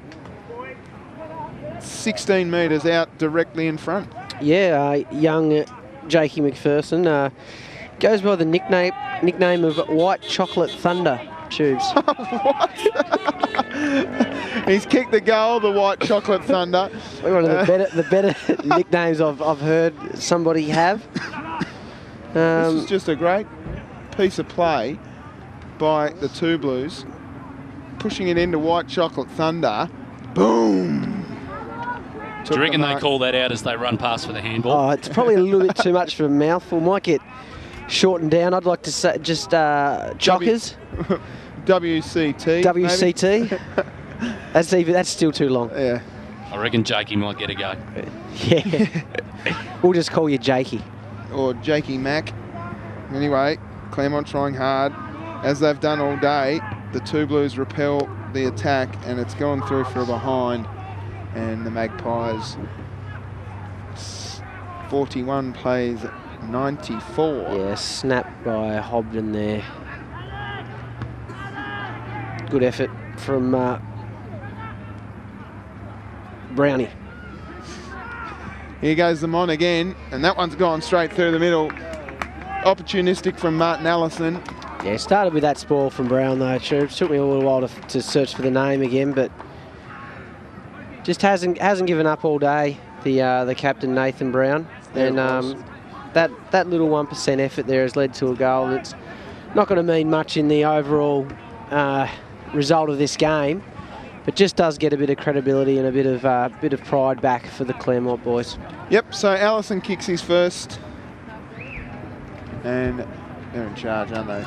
16 metres out directly in front. Yeah, young Jakey McPherson goes by the nickname of White Chocolate Thunder, Tubes. What? He's kicked the goal, the White Chocolate Thunder. One of the better nicknames I've heard somebody have. This is just a great piece of play by the Two Blues. Pushing it into White Chocolate Thunder. Boom! Do you reckon they call that out as they run past for the handball? Oh, it's probably a little bit too much for a mouthful. Might get shortened down. I'd like to say just Jockers. WCT. WCT. That's still too long. Yeah. I reckon Jakey might get a go. Yeah. We'll just call you Jakey. or Jakey Mack. Anyway, Claremont trying hard, as they've done all day. The two Blues repel the attack, and it's gone through for a behind, and the Magpies 41 plays 94. Yeah, snap by Hobden there. Good effort from Brownie. Here goes the Mon again, and that one's gone straight through the middle. Opportunistic from Martin Allison. Yeah, started with that spoil from Brown though. It took me a little while to search for the name again, but just hasn't given up all day. The captain Nathan Brown, and that little 1% effort there has led to a goal that's not going to mean much in the overall result of this game, but just does get a bit of credibility and a bit of pride back for the Claremont boys. Yep. So Allison kicks his first, and they're in charge, aren't they?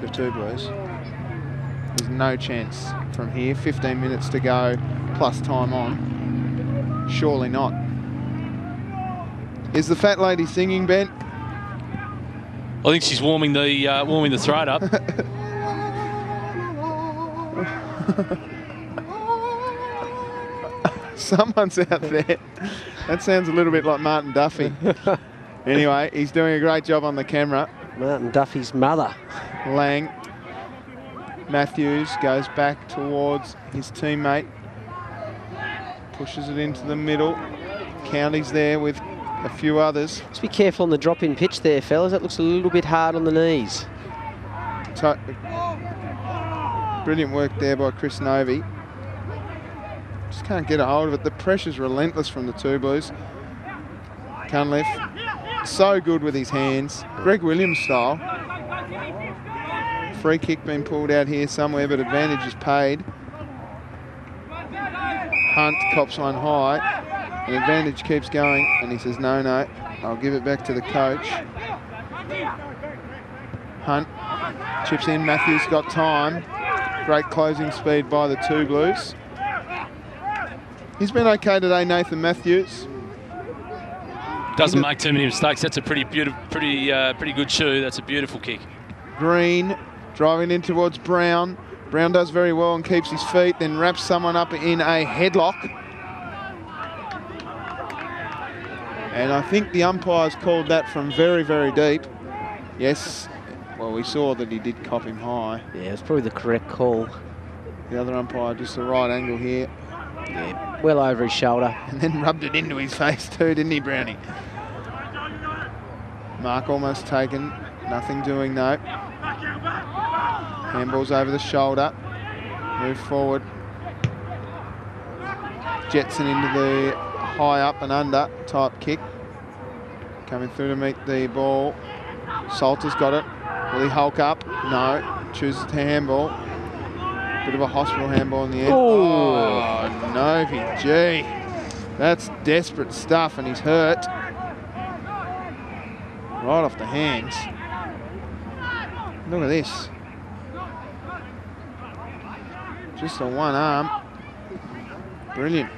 The two Blues. There's no chance from here. 15 minutes to go, plus time on. Surely not. Is the fat lady singing, Ben? I think she's warming the throat up. Someone's out there. That sounds a little bit like Martin Duffy. Anyway, he's doing a great job on the camera. Martin Duffy's mother. Lang. Matthews goes back towards his teammate. Pushes it into the middle. County's there with a few others. Just be careful on the drop-in pitch there, fellas. That looks a little bit hard on the knees. Brilliant work there by Chris Novy. Just can't get a hold of it. The pressure's relentless from the two Blues. Cunliffe, so good with his hands. Greg Williams style. Free kick being pulled out here somewhere, but advantage is paid. Hunt cops one high, and advantage keeps going, and he says, no, I'll give it back to the coach. Hunt chips in, Matthews got time. Great closing speed by the two Blues. He's been okay today, Nathan Matthews. Doesn't make too many mistakes. That's a pretty good shoe. That's a beautiful kick. Green driving in towards Brown. Brown does very well and keeps his feet, then wraps someone up in a headlock. And I think the umpires called that from very, very deep. Yes, well, we saw that he did cop him high. Yeah, it's probably the correct call. The other umpire, just the right angle here. Yeah, well over his shoulder. And then rubbed it into his face too, didn't he, Brownie? Mark almost taken. Nothing doing, no. Handball's over the shoulder. Move forward. Jetson into the high up and under type kick. Coming through to meet the ball. Salter's got it. Will he hulk up? No. Chooses to handball. Bit of a hospital handball in the end. Oh, Novi, gee. That's desperate stuff, and he's hurt. Right off the hands. Look at this. Just a one arm. Brilliant.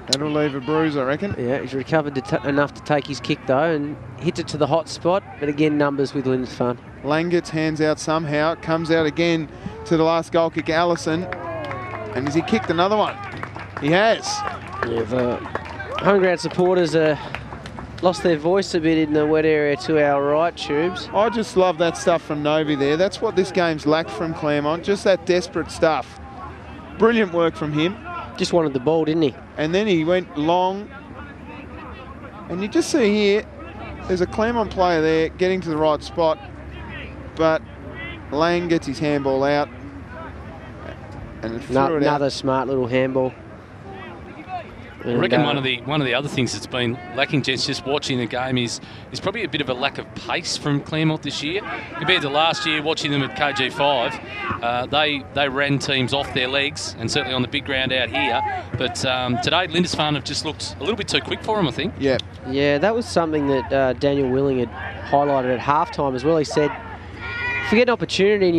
That'll leave a bruise, I reckon. Yeah, he's recovered enough to take his kick, though, and hits it to the hot spot. But again, numbers with Lindisfarne. Lang gets hands out somehow. Comes out again to the last goal kick, Allison. And has he kicked another one? He has. Yeah, the home ground supporters lost their voice a bit in the wet area to our right, Tubes. I just love that stuff from Novi there. That's what this game's lacked from Claremont, just that desperate stuff. Brilliant work from him. Just wanted the ball, didn't he? And then he went long. And you just see here, there's a Claremont player there getting to the right spot, but Lang gets his handball out. And threw it out. Another smart little handball. I reckon one of the other things that's been lacking, gents, just watching the game is probably a bit of a lack of pace from Claremont this year. Compared to last year, watching them at KG5, they ran teams off their legs, and certainly on the big ground out here. But today, Lindisfarne have just looked a little bit too quick for them, I think. Yeah. Yeah, that was something that Daniel Willing had highlighted at halftime as well. He said, if you get an opportunity and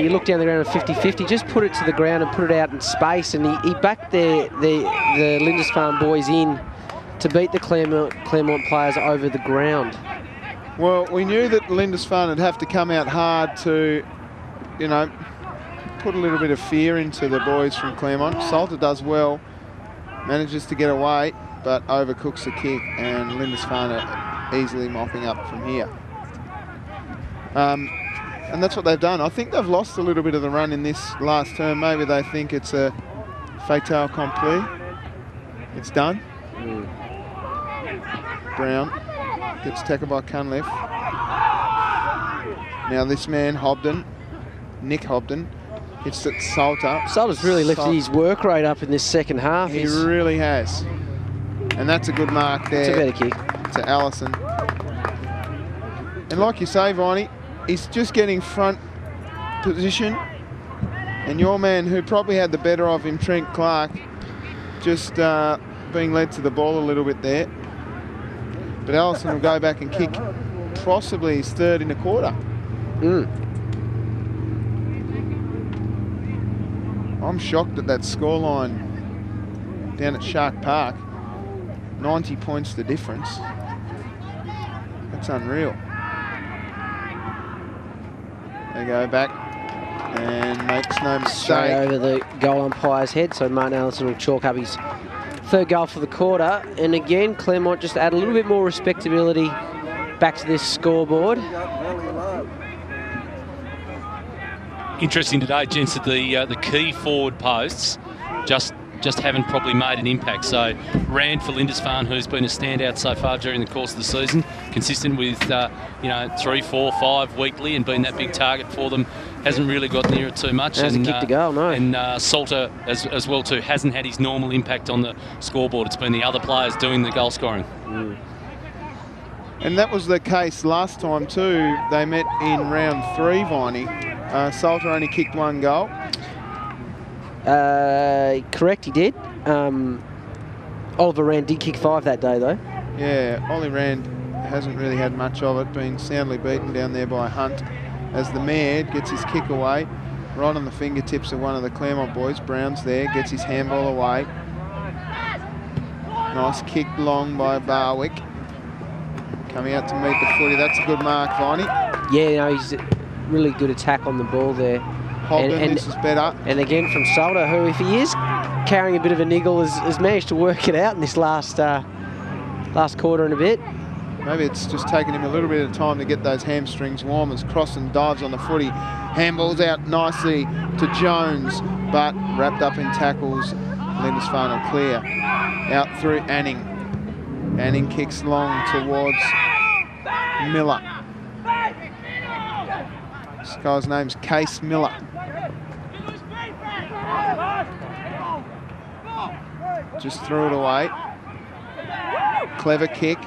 you look down the ground at 50-50, just put it to the ground and put it out in space. And he backed the Lindisfarne boys in to beat the Claremont players over the ground? Well, we knew that Lindisfarne would have to come out hard to, you know, put a little bit of fear into the boys from Claremont. Salter does well, manages to get away, but overcooks the kick, and Lindisfarne are easily mopping up from here. And that's what they've done. I think they've lost a little bit of the run in this last term. Maybe they think it's a fait accompli. It's done. Brown gets tackled by Cunliffe. Now this man, Hobden, Nick Hobden, hits it Salter. Salter's really lifted his work rate up in this second half. He really has. And that's a good mark there. It's a better kick. To Allison. And like you say, Viney, he's just getting front position. And your man, who probably had the better of him, Trent Clark, just being led to the ball a little bit there. But Allison will go back and kick possibly his third in the quarter. I'm shocked at that scoreline down at Shark Park. 90 points the difference. That's unreal. They go back and makes no mistake. Straight over the goal umpire's head, so Martin Allison will chalk up his third goal for the quarter. And again, Claremont just add a little bit more respectability back to this scoreboard. Interesting today, gents, that the key forward posts just haven't probably made an impact. So Rand for Lindisfarne, who's been a standout so far during the course of the season, consistent with 3, 4, 5 weekly and being that big target for them, hasn't really got near it too much. Hasn't kicked a goal, no. And Salter as well too hasn't had his normal impact on the scoreboard. It's been the other players doing the goal scoring. And that was the case last time too. They met in round 3, Viney. Salter only kicked 1 goal. Correct, he did. Oliver Rand did kick 5 that day, though. Yeah, Ollie Rand hasn't really had much of it, being soundly beaten down there by Hunt as the Mayor gets his kick away, right on the fingertips of one of the Claremont boys. Brown's there, gets his handball away. Nice kick long by Barwick. Coming out to meet the footy. That's a good mark, Viney. Yeah, he's a really good attack on the ball there. Hobden, this is better. And again from Salter, who, if he is carrying a bit of a niggle, has managed to work it out in this last quarter and a bit. Maybe it's just taken him a little bit of time to get those hamstrings warm as Crossan dives on the footy. Handballs out nicely to Jones, but wrapped up in tackles. Lindisfarne will clear. Out through Anning. Anning kicks long towards Miller. This guy's name's Case Miller. Just threw it away. Clever kick.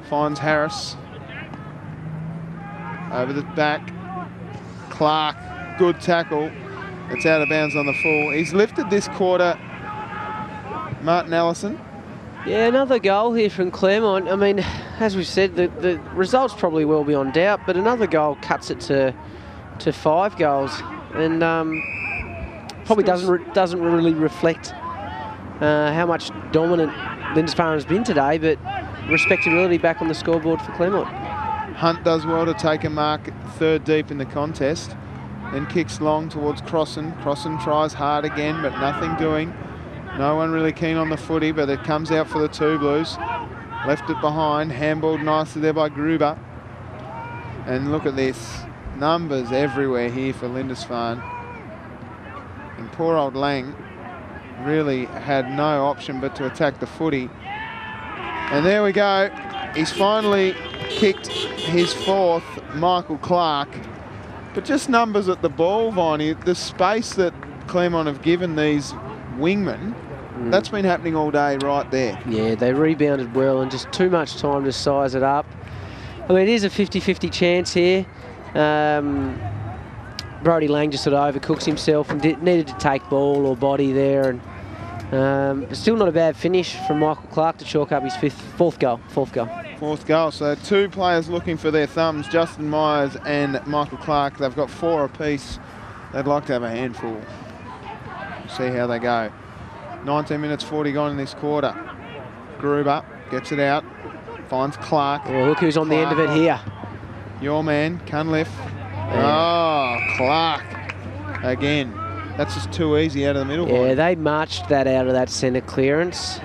Finds Harris. Over the back. Clark, good tackle. It's out of bounds on the full. He's lifted this quarter, Martin Allison. Yeah, another goal here from Claremont. I mean, as we've said, the results probably will be on doubt, but another goal cuts it to 5 goals, and probably doesn't really reflect how much dominant Lindisfarne has been today, but respectability back on the scoreboard for Claremont. Hunt does well to take a mark 3rd deep in the contest, then kicks long towards Crossan. Crossan tries hard again, but nothing doing. No one really keen on the footy, but it comes out for the 2 Blues. Left it behind, handballed nicely there by Gruber. And look at this, numbers everywhere here for Lindisfarne. And poor old Lang really had no option but to attack the footy. And there we go, he's finally kicked his 4th, Michael Clark. But just numbers at the ball, Viney. The space that Claremont have given these wingmen, that's been happening all day right there. Yeah, they rebounded well and just too much time to size it up. I mean, it is a 50-50 chance here. Brody Lang just sort of overcooks himself and needed to take ball or body there. And still not a bad finish from Michael Clark to chalk up his 4th goal. 4th goal. So 2 players looking for their thumbs, Justin Myers and Michael Clark. They've got 4 apiece. They'd like to have a handful. See how they go. 19 minutes 40 gone in this quarter. Gruber gets it out, finds Clark. Well, look who's on the end of it here. Your man, Cunliffe. Oh, Clark again. That's just too easy out of the middle. Yeah, they marched that out of that centre clearance.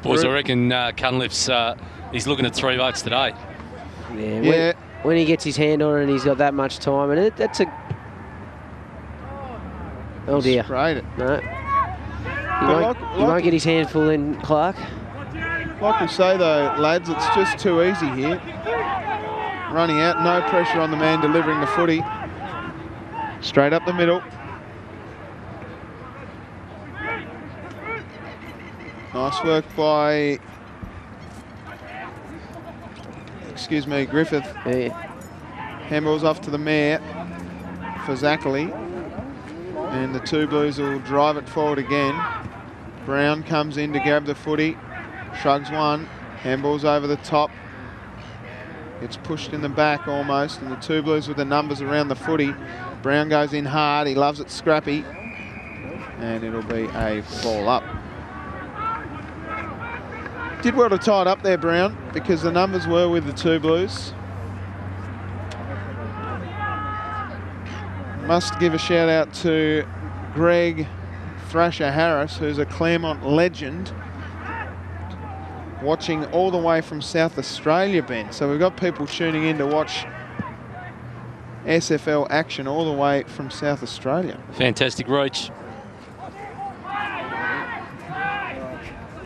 Boys, I reckon Cunliffe's he's looking at 3 votes today. Yeah, when he gets his hand on it and he's got that much time, and that's a... Oh dear. Sprayed it. No. He won't get his hand full in, Clark. Like we say though, lads, it's just too easy here. Running out, no pressure on the man delivering the footy. Straight up the middle. Nice work by, Griffith. Yeah. Handballs off to the mare for Zachary. And the two Blues will drive it forward again. Brown comes in to grab the footy. Shrugs one. Handballs over the top. Gets pushed in the back almost. And the two Blues with the numbers around the footy. Brown goes in hard. He loves it scrappy. And it'll be a ball up. Did well to tie it up there, Brown, because the numbers were with the two Blues. Must give a shout out to Greg Thrasher Harris, who's a Claremont legend, watching all the way from South Australia, Ben. So we've got people tuning in to watch SFL action all the way from South Australia. Fantastic reach.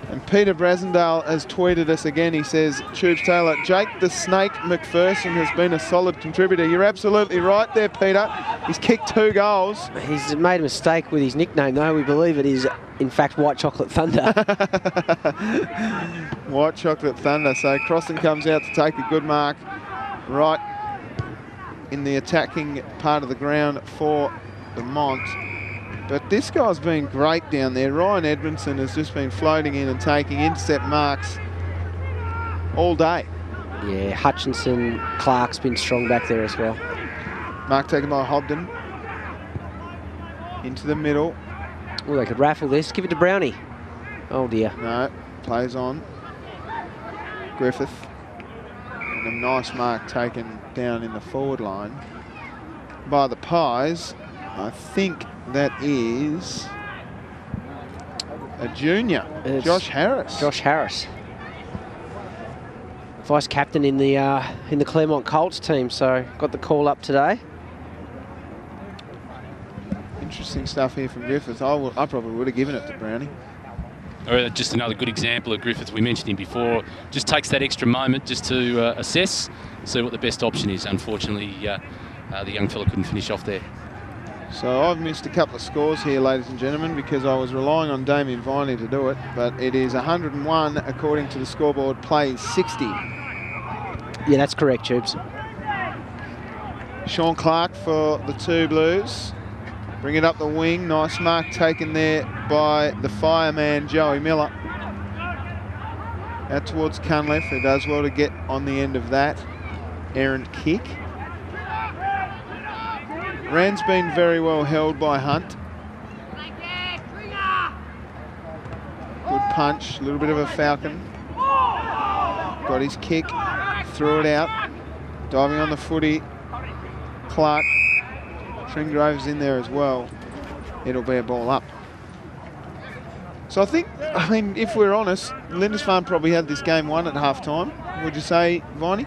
And Peter Brasendale has tweeted us again. He says, Tubes Taylor, Jake the Snake McPherson has been a solid contributor. You're absolutely right there, Peter. He's kicked 2 goals. He's made a mistake with his nickname, though. We believe it is, in fact, White Chocolate Thunder. White Chocolate Thunder. So Crossan comes out to take a good mark right in the attacking part of the ground for the Mont. But this guy's been great down there. Ryan Edmondson has just been floating in and taking intercept marks all day. Yeah, Hutchinson, Clark's been strong back there as well. Mark taken by Hobden. Into the middle. Oh, they could raffle this. Give it to Brownie. Oh, dear. No, plays on. Griffith. And a nice mark taken down in the forward line by the Pies. I think that is a junior, Josh Harris. Josh Harris, vice captain in the Claremont Colts team, so got the call up today. Interesting stuff here from Griffith. I probably would have given it to Brownie. Just another good example of Griffith. We mentioned him before. Just takes that extra moment just to assess, see what the best option is. Unfortunately, the young fella couldn't finish off there. So I've missed a couple of scores here, ladies and gentlemen, because I was relying on Damien Viney to do it, but it is 101 according to the scoreboard, plays 60. Yeah, that's correct, Tubes. Sean Clark for the two Blues. Bring it up the wing. Nice mark taken there by the fireman, Joey Miller. Out towards Cunliffe, who does well to get on the end of that errant kick. Rand's been very well held by Hunt. Good punch, a little bit of a falcon. Got his kick, threw it out. Diving on the footy, Clark. Tringrove's in there as well. It'll be a ball up. So I mean, if we're honest, Lindisfarne probably had this game won at half-time. Would you say, Viney?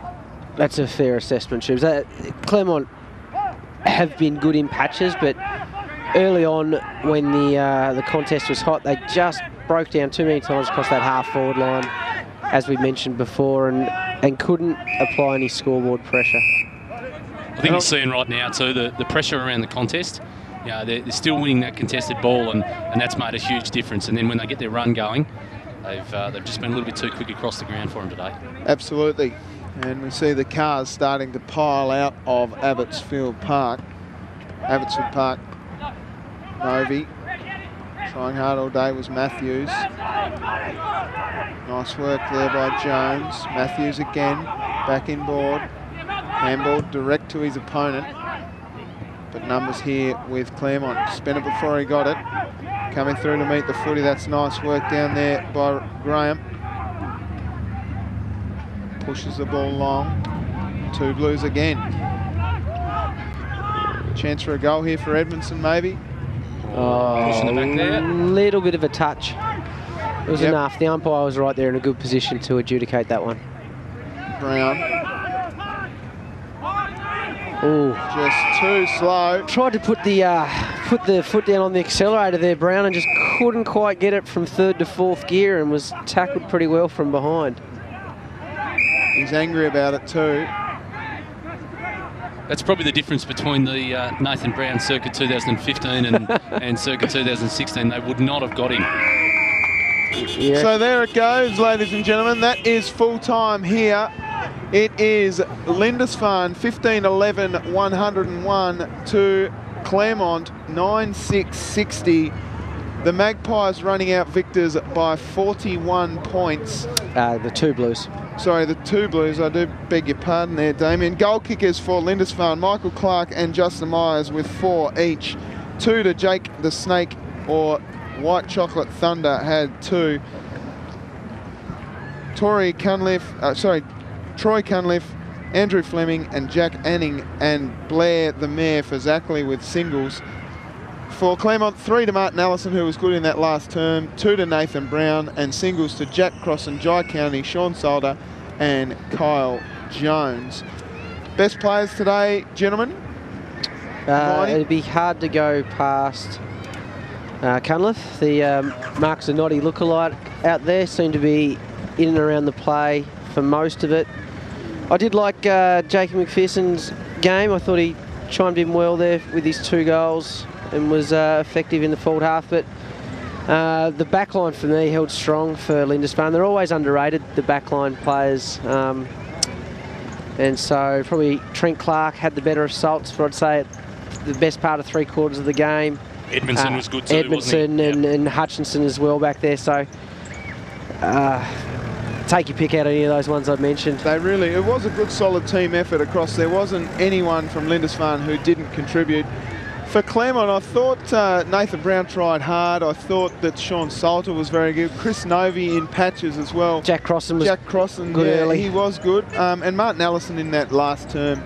That's a fair assessment, Tubes. Claremont have been good in patches, but early on when the contest was hot, they just broke down too many times across that half-forward line, as we mentioned before, and couldn't apply any scoreboard pressure. I think you're seeing right now too the pressure around the contest. Yeah, they're still winning that contested ball, and that's made a huge difference. And then when they get their run going, they've just been a little bit too quick across the ground for them today. Absolutely. And we see the cars starting to pile out of Abbotsford Park. Novi. Trying hard all day was Matthews. Nice work there by Jones. Matthews again. Back inboard. Handball direct to his opponent. But numbers here with Claremont. Spent it before he got it. Coming through to meet the footy. That's nice work down there by Graham. Pushes the ball long. 2 Blues again. Chance for a goal here for Edmondson, maybe. Oh, Pushing the back there. Little bit of a touch. It was enough. The umpire was right there in a good position to adjudicate that one. Brown. Oh, Just too slow. tried to put the foot down on the accelerator there, Brown, and just couldn't quite get it from 3rd to 4th gear, and was tackled pretty well from behind. He's angry about it too. That's probably the difference between the Nathan Brown circa 2015 and circa 2016. They would not have got him. Yeah. So there it goes, ladies and gentlemen. That is full time here. It is Lindisfarne 15-11 101 to Claremont 9-6-60. The Magpies running out victors by 41 points. The 2 Blues. Sorry, the 2 Blues. I do beg your pardon there, Damien. Goal kickers for Lindisfarne, Michael Clark and Justin Myers with 4 each. 2 to Jake the Snake or White Chocolate Thunder had 2. Troy Cunliffe, Andrew Fleming and Jack Anning and Blair the Mayor for Zackley with singles. For Claremont, 3 to Martin Allison, who was good in that last term, 2 to Nathan Brown, and singles to Jack Cross and Jai County, Sean Solder and Kyle Jones. Best players today, gentlemen? It'd be hard to go past Cunliffe. The Mark Zanotti lookalike out there seemed to be in and around the play for most of it. I did like Jacob McPherson's game. I thought he chimed in well there with his 2 goals and was effective in the forward half. But the backline for me held strong for Lindisfarne. They're always underrated, the backline players. And so probably Trent Clark had the better assaults for, I'd say, the best part of 3/4 of the game. Edmondson was good too, Edmondson wasn't he? and Hutchinson as well back there. So take your pick out of any of those ones I've mentioned. It was a good solid team effort across. There wasn't anyone from Lindisfarne who didn't contribute. For Claremont, I thought Nathan Brown tried hard. I thought that Sean Salter was very good. Chris Novy in patches as well. Jack Crossan was good early. He was good. And Martin Allison in that last term,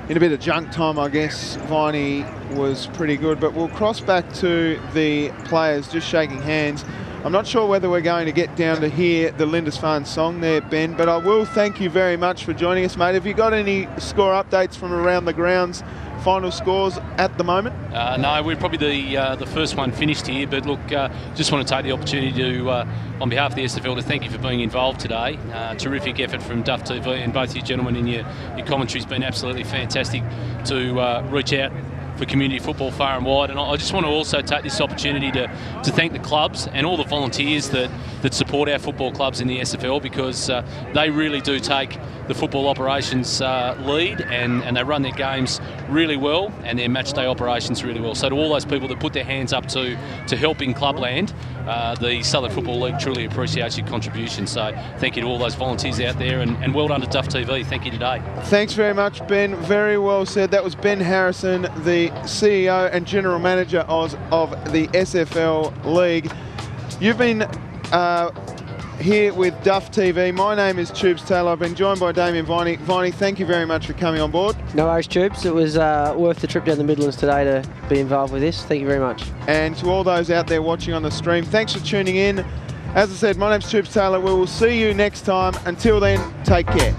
in a bit of junk time, I guess, Viney was pretty good. But we'll cross back to the players just shaking hands. I'm not sure whether we're going to get down to hear the Lindisfarne song there, Ben, but I will thank you very much for joining us, mate. Have you got any score updates from around the grounds? Final scores at the moment? No, we're probably the first one finished here, but look, just want to take the opportunity to, on behalf of the SFL, to thank you for being involved today. Terrific effort from Duff TV, and both you gentlemen in your commentary's been absolutely fantastic to reach out for community football far and wide. And I just want to also take this opportunity to thank the clubs and all the volunteers that support our football clubs in the SFL, because they really do take the football operations lead, and they run their games really well and their match day operations really well. So to all those people that put their hands up to help in clubland, the Southern Football League truly appreciates your contribution. So thank you to all those volunteers out there, and well done to Duff TV. Thank you today. Thanks very much, Ben. Very well said. That was Ben Harrison, the CEO and General Manager of the SFL League. You've been here with Duff TV. My name is Tubes Taylor. I've been joined by Damien Viney. Viney, thank you very much for coming on board. No worries, Tubes. It was worth the trip down the Midlands today to be involved with this. Thank you very much. And to all those out there watching on the stream, thanks for tuning in. As I said, my name's Tubes Taylor. We will see you next time. Until then, take care.